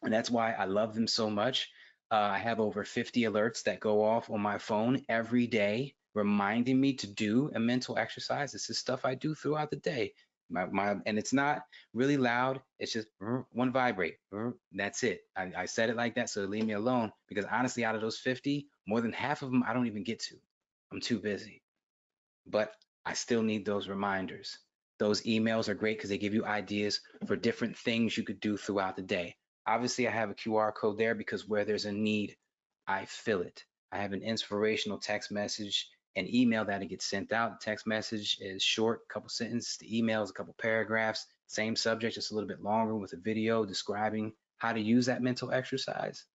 And that's why I love them so much. I have over 50 alerts that go off on my phone every day, reminding me to do a mental exercise. This is stuff I do throughout the day. And it's not really loud. It's just one vibrate. That's it. I said it like that, so leave me alone. Because honestly, out of those 50, more than half of them I don't even get to. I'm too busy. But I still need those reminders. Those emails are great because they give you ideas for different things you could do throughout the day. Obviously, I have a QR code there because where there's a need, I fill it. I have an inspirational text message, an email that it gets sent out. The text message is short, a couple sentences. The email is a couple paragraphs, same subject, just a little bit longer with a video describing how to use that mental exercise.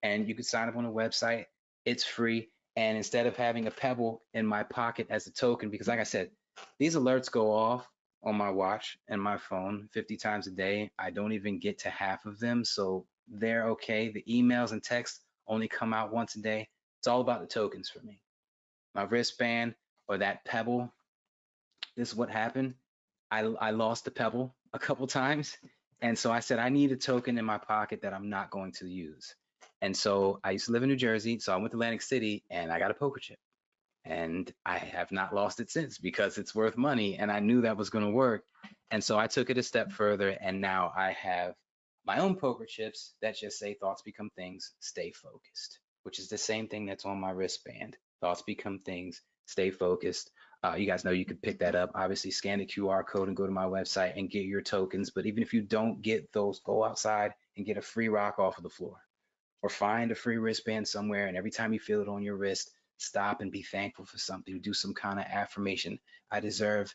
And you can sign up on the website. It's free. And instead of having a pebble in my pocket as a token, because like I said, these alerts go off on my watch and my phone 50 times a day. I don't even get to half of them. So they're okay. The emails and texts only come out once a day. It's all about the tokens for me. My wristband or that pebble, this is what happened. I lost the pebble a couple times. And so I said, I need a token in my pocket that I'm not going to use. And so I used to live in New Jersey. So I went to Atlantic City and I got a poker chip. And I have not lost it since because it's worth money. And I knew that was going to work. And so I took it a step further. And now I have my own poker chips that just say thoughts become things, stay focused, which is the same thing that's on my wristband. Thoughts become things, stay focused. You guys know you could pick that up. Obviously, scan the QR code and go to my website and get your tokens. But even if you don't get those, go outside and get a free rock off of the floor or find a free wristband somewhere. And every time you feel it on your wrist, stop and be thankful for something. Do some kind of affirmation. I deserve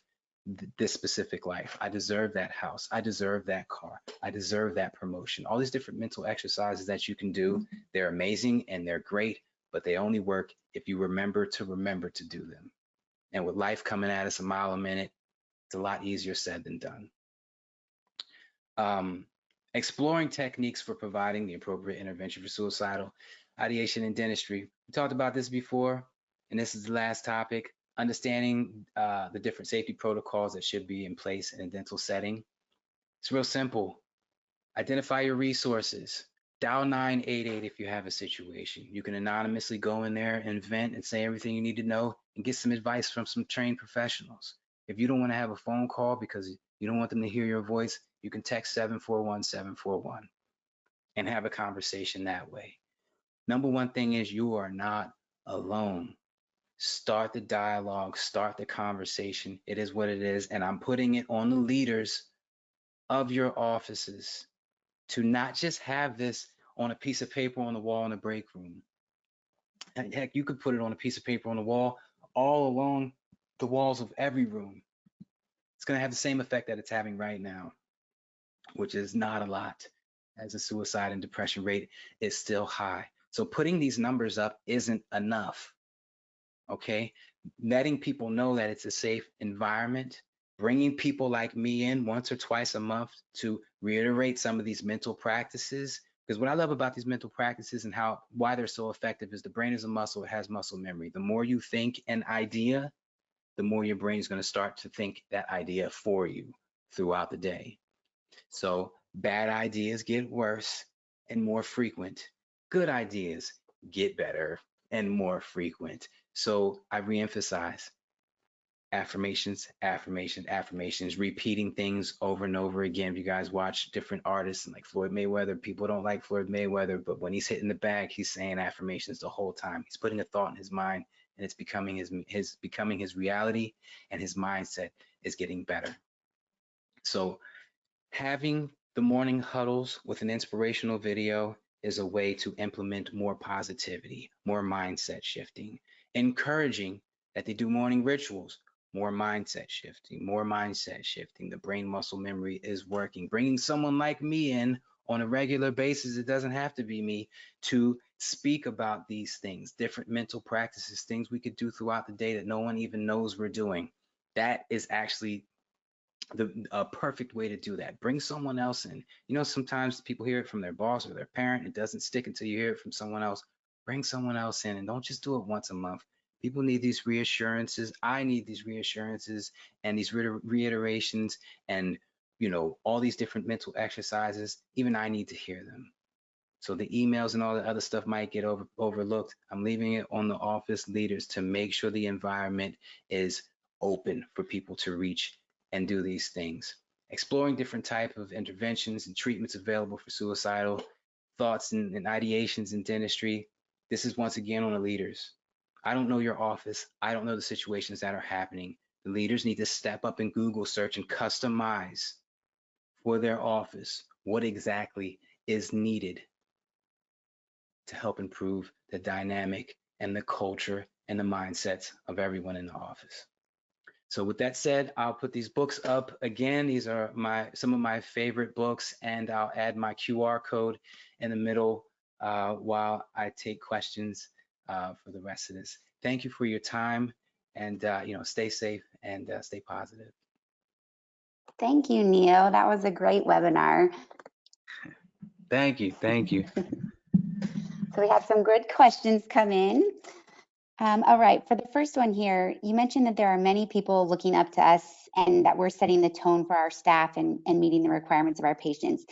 this specific life. I deserve that house. I deserve that car. I deserve that promotion. All these different mental exercises that you can do, they're amazing and they're great, but they only work if you remember to do them. And with life coming at us a mile a minute, it's a lot easier said than done. Um, Exploring techniques for providing the appropriate intervention for suicidal ideation in dentistry. We talked about this before, and this is the last topic. Understanding the different safety protocols that should be in place in a dental setting. It's real simple. Identify your resources. Dial 988 if you have a situation. You can anonymously go in there and vent and say everything you need to know and get some advice from some trained professionals. If you don't want to have a phone call because you don't want them to hear your voice, you can text 741-741 and have a conversation that way. Number one thing is you are not alone. Start the dialogue, start the conversation. It is what it is. And I'm putting it on the leaders of your offices to not just have this on a piece of paper on the wall in the break room. Heck, you could put it on a piece of paper on the wall all along the walls of every room. It's going to have the same effect that it's having right now, which is not a lot, as the suicide and depression rate is still high. So putting these numbers up isn't enough. Okay, letting people know that it's a safe environment, bringing people like me in once or twice a month to reiterate some of these mental practices. Because what I love about these mental practices and why they're so effective is the brain is a muscle, it has muscle memory. The more you think an idea, the more your brain is going to start to think that idea for you throughout the day. So bad ideas get worse and more frequent. Good ideas get better and more frequent. So I reemphasize affirmations, affirmations, affirmations, repeating things over and over again. If you guys watch different artists like Floyd Mayweather, people don't like Floyd Mayweather, but when he's hitting the bag, he's saying affirmations the whole time. He's putting a thought in his mind and it's becoming his reality, and his mindset is getting better. So having the morning huddles with an inspirational video is a way to implement more positivity, more mindset shifting, encouraging that they do morning rituals, more mindset shifting, more mindset shifting. The brain muscle memory is working. Bringing someone like me in on a regular basis, it doesn't have to be me, to speak about these things, different mental practices, things we could do throughout the day that no one even knows we're doing. That is actually the perfect way to do that. Bring someone else in. You know, sometimes people hear it from their boss or their parent. It doesn't stick until you hear it from someone else. Bring someone else in and don't just do it once a month. People need these reassurances. I need these reassurances and these reiterations and, all these different mental exercises. Even I need to hear them. So the emails and all the other stuff might get overlooked. I'm leaving it on the office leaders to make sure the environment is open for people to reach and do these things. Exploring different type of interventions and treatments available for suicidal thoughts and ideations in dentistry. This is once again on the leaders. I don't know your office. I don't know the situations that are happening. The leaders need to step up and Google search and customize for their office what exactly is needed to help improve the dynamic and the culture and the mindsets of everyone in the office. So with that said, I'll put these books up again. These are some of my favorite books, and I'll add my QR code in the middle while I take questions for the rest of this. Thank you for your time, and stay safe and stay positive. Thank you, Neil. That was a great webinar. Thank you. Thank you. So we have some good questions come in. All right, for the first one here, you mentioned that there are many people looking up to us and that we're setting the tone for our staff and meeting the requirements of our patients.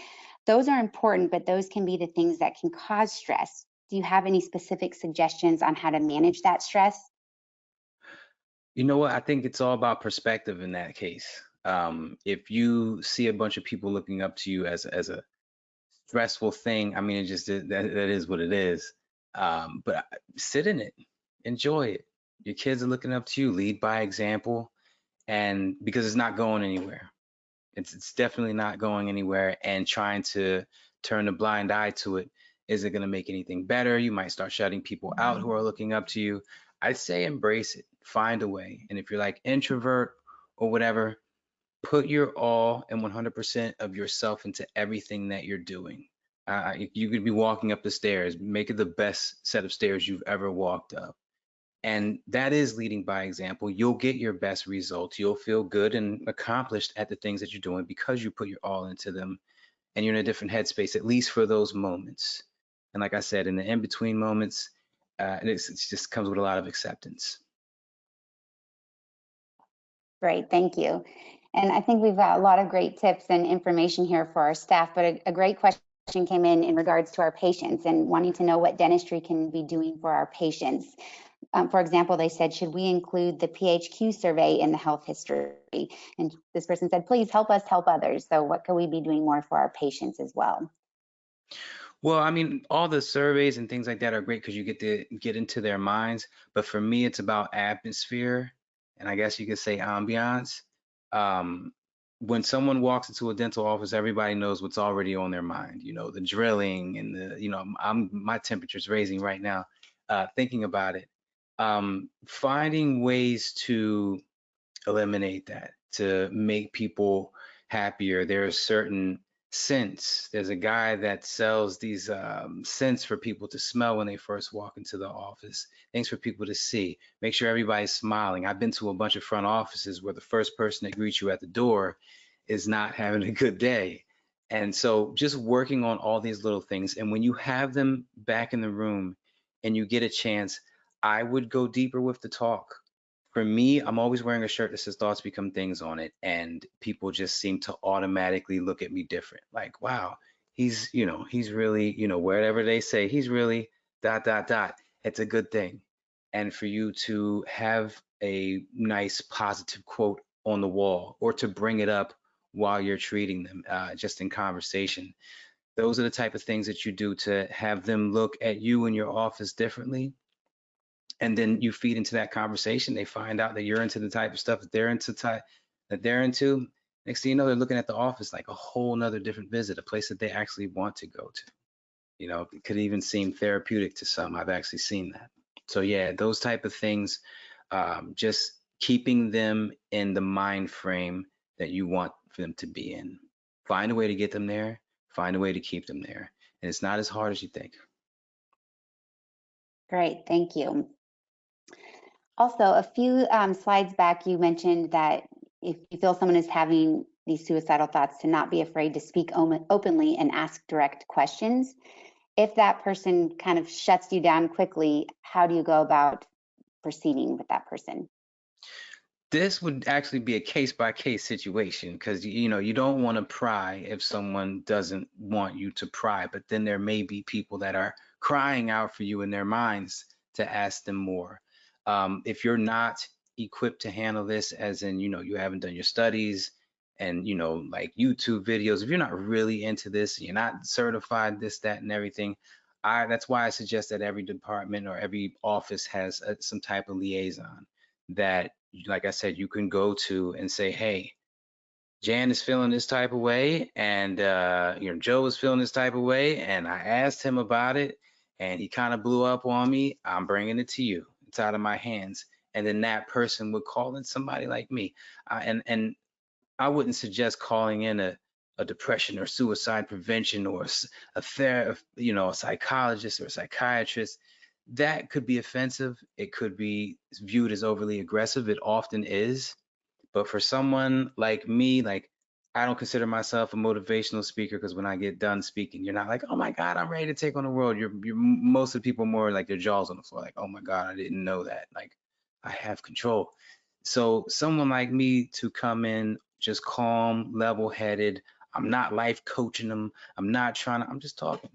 Those are important, but those can be the things that can cause stress. Do you have any specific suggestions on how to manage that stress? You know what? I think it's all about perspective in that case. If you see a bunch of people looking up to you as a stressful thing, I mean, it just that is what it is. But sit in it, enjoy it. Your kids are looking up to you. Lead by example, and because it's not going anywhere. It's definitely not going anywhere. And trying to turn a blind eye to it isn't going to make anything better. You might start shutting people out who are looking up to you. I'd say embrace it, find a way. And if you're like introvert or whatever, Put your all and 100% of yourself into everything that you're doing. You could be walking up the stairs, make it the best set of stairs you've ever walked up. And that is leading by example. You'll get your best results. You'll feel good and accomplished at the things that you're doing because you put your all into them and you're in a different headspace, at least for those moments. And like I said, in the in between moments, it just comes with a lot of acceptance. Great, thank you. And I think we've got a lot of great tips and information here for our staff, but a great question came in regards to our patients and wanting to know what dentistry can be doing for our patients. For example, they said, should we include the PHQ survey in the health history? And this person said, please help us help others. So what can we be doing more for our patients as well? Well, I mean, all the surveys and things like that are great because you get to get into their minds. But for me, it's about atmosphere, and I guess you could say ambiance. Um, when someone walks into a dental office, everybody knows what's already on their mind. You know, the drilling and my temperature's raising right now, thinking about it. Finding ways to eliminate that to make people happier. There are certain scents. There's a guy that sells these scents for people to smell when they first walk into the office, things for people to see. Make sure everybody's smiling. I've been to a bunch of front offices where the first person that greets you at the door is not having a good day. And so just working on all these little things. And when you have them back in the room and you get a chance, I would go deeper with the talk. For me, I'm always wearing a shirt that says thoughts become things on it, and people just seem to automatically look at me different. Like, wow, he's really, whatever they say, he's really dot dot dot. It's a good thing. And for you to have a nice positive quote on the wall or to bring it up while you're treating them, just in conversation. Those are the type of things that you do to have them look at you in your office differently, and then you feed into that conversation. They find out that you're into the type of stuff that they're into. Next thing you know, they're looking at the office like a whole nother different visit, a place that they actually want to go to. It could even seem therapeutic to some. I've actually seen that. So yeah, those type of things, just keeping them in the mind frame that you want for them to be in. Find a way to get them there. Find a way to keep them there, and it's not as hard as you think. Great, thank you. Also, a few slides back, you mentioned that if you feel someone is having these suicidal thoughts, to not be afraid to speak openly and ask direct questions. If that person kind of shuts you down quickly, how do you go about proceeding with that person? This would actually be a case by case situation because you don't want to pry if someone doesn't want you to pry, but then there may be people that are crying out for you in their minds to ask them more. If you're not equipped to handle this, as in you haven't done your studies and like YouTube videos, if you're not really into this, you're not certified this, that, and everything. That's why I suggest that every department or every office has some type of liaison that, like I said, you can go to and say, hey, Jan is feeling this type of way, and Joe is feeling this type of way, and I asked him about it, and he kind of blew up on me. I'm bringing it to you. It's out of my hands. And then that person would call in somebody like me. And I wouldn't suggest calling in a depression or suicide prevention or a psychologist or a psychiatrist. That could be offensive. It could be viewed as overly aggressive. It often is. But for someone like me, like, I don't consider myself a motivational speaker because when I get done speaking, you're not like, oh my God, I'm ready to take on the world. Most of the people more like their jaws on the floor, like, oh my God, I didn't know that. Like, I have control. So someone like me to come in just calm, level-headed. I'm not life coaching them. I'm just talking,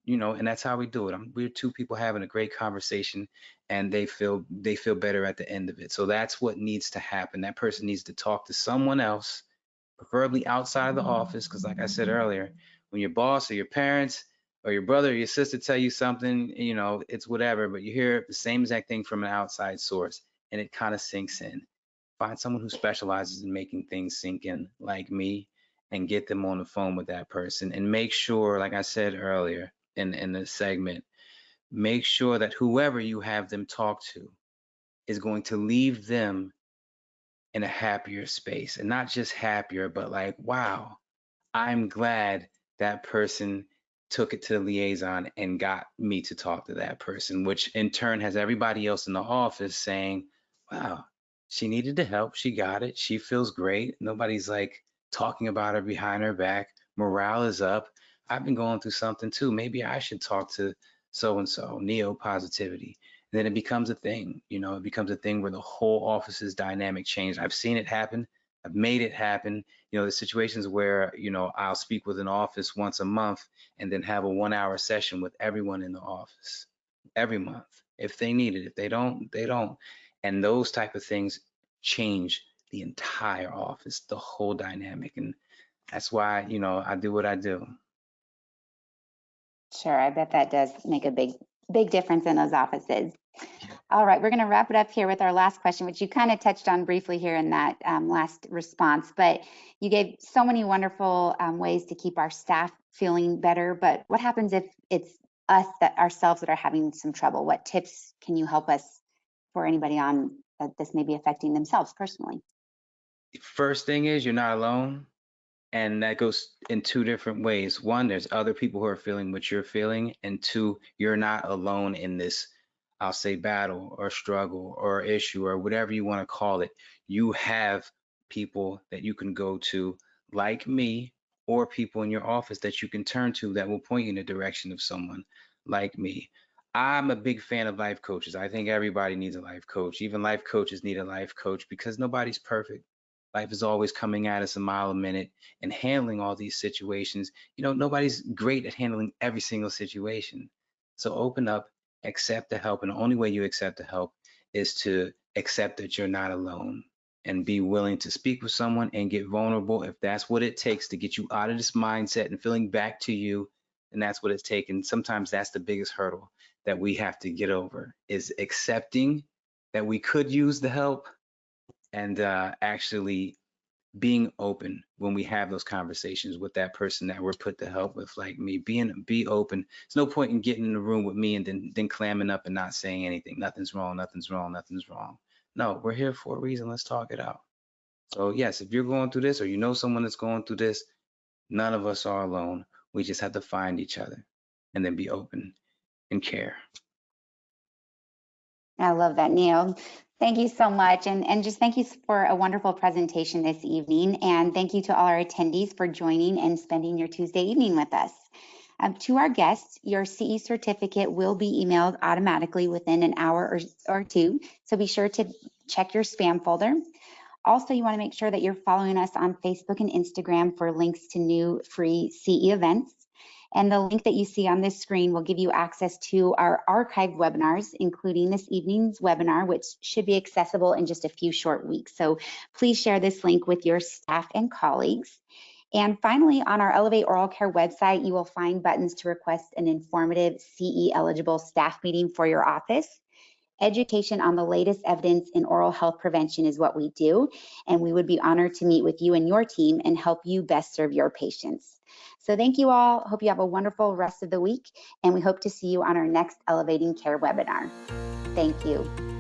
and that's how we do it. We're two people having a great conversation, and they feel better at the end of it. So that's what needs to happen. That person needs to talk to someone else, preferably outside of the office, because like I said earlier, when your boss or your parents or your brother or your sister tell you something, it's whatever, but you hear the same exact thing from an outside source, and it kind of sinks in. Find someone who specializes in making things sink in, like me, and get them on the phone with that person. And make sure, like I said earlier in the segment, make sure that whoever you have them talk to is going to leave them in a happier space, and not just happier, but like, wow, I'm glad that person took it to the liaison and got me to talk to that person, which in turn has everybody else in the office saying, wow, she needed the help. She got it. She feels great. Nobody's like talking about her behind her back. Morale is up. I've been going through something too. Maybe I should talk to so and so, neo positivity. Then it becomes a thing, it becomes a thing where the whole office's dynamic changed. I've seen it happen. I've made it happen. The situations where I'll speak with an office once a month and then have a 1 hour session with everyone in the office every month. If they need it, if they don't, they don't. And those type of things change the entire office, the whole dynamic. And that's why I do what I do. Sure, I bet that does make a big difference in those offices. Yeah. All right, we're going to wrap it up here with our last question, which you kind of touched on briefly here in that last response, but you gave so many wonderful ways to keep our staff feeling better. But what happens if it's us that ourselves that are having some trouble? What tips can you help us for anybody on that this may be affecting themselves personally? First thing is, you're not alone. And that goes in two different ways. One, there's other people who are feeling what you're feeling. And two, you're not alone in this, I'll say, battle or struggle or issue or whatever you want to call it. You have people that you can go to, like me, or people in your office that you can turn to that will point you in the direction of someone like me. I'm a big fan of life coaches. I think everybody needs a life coach. Even life coaches need a life coach because nobody's perfect. Life is always coming at us a mile a minute and handling all these situations. Nobody's great at handling every single situation. So open up, accept the help. And the only way you accept the help is to accept that you're not alone and be willing to speak with someone and get vulnerable if that's what it takes to get you out of this mindset and feeling back to you. And that's what it's taken. Sometimes that's the biggest hurdle that we have to get over is accepting that we could use the help and actually being open when we have those conversations with that person that we're put to help with, like me. Be open. There's no point in getting in the room with me and then clamming up and not saying anything. Nothing's wrong, nothing's wrong, nothing's wrong. No, we're here for a reason. Let's talk it out. So yes, if you're going through this or you know someone that's going through this, none of us are alone. We just have to find each other and then be open and care. I love that, Neil. Thank you so much. And just thank you for a wonderful presentation this evening. And thank you to all our attendees for joining and spending your Tuesday evening with us. To our guests, your CE certificate will be emailed automatically within an hour or two. So be sure to check your spam folder. Also, you want to make sure that you're following us on Facebook and Instagram for links to new free CE events. And the link that you see on this screen will give you access to our archived webinars, including this evening's webinar, which should be accessible in just a few short weeks. So please share this link with your staff and colleagues. And finally, on our Elevate Oral Care website, you will find buttons to request an informative CE eligible staff meeting for your office. Education on the latest evidence in oral health prevention is what we do, and we would be honored to meet with you and your team and help you best serve your patients. So thank you all. Hope you have a wonderful rest of the week, and we hope to see you on our next Elevating Care webinar. Thank you.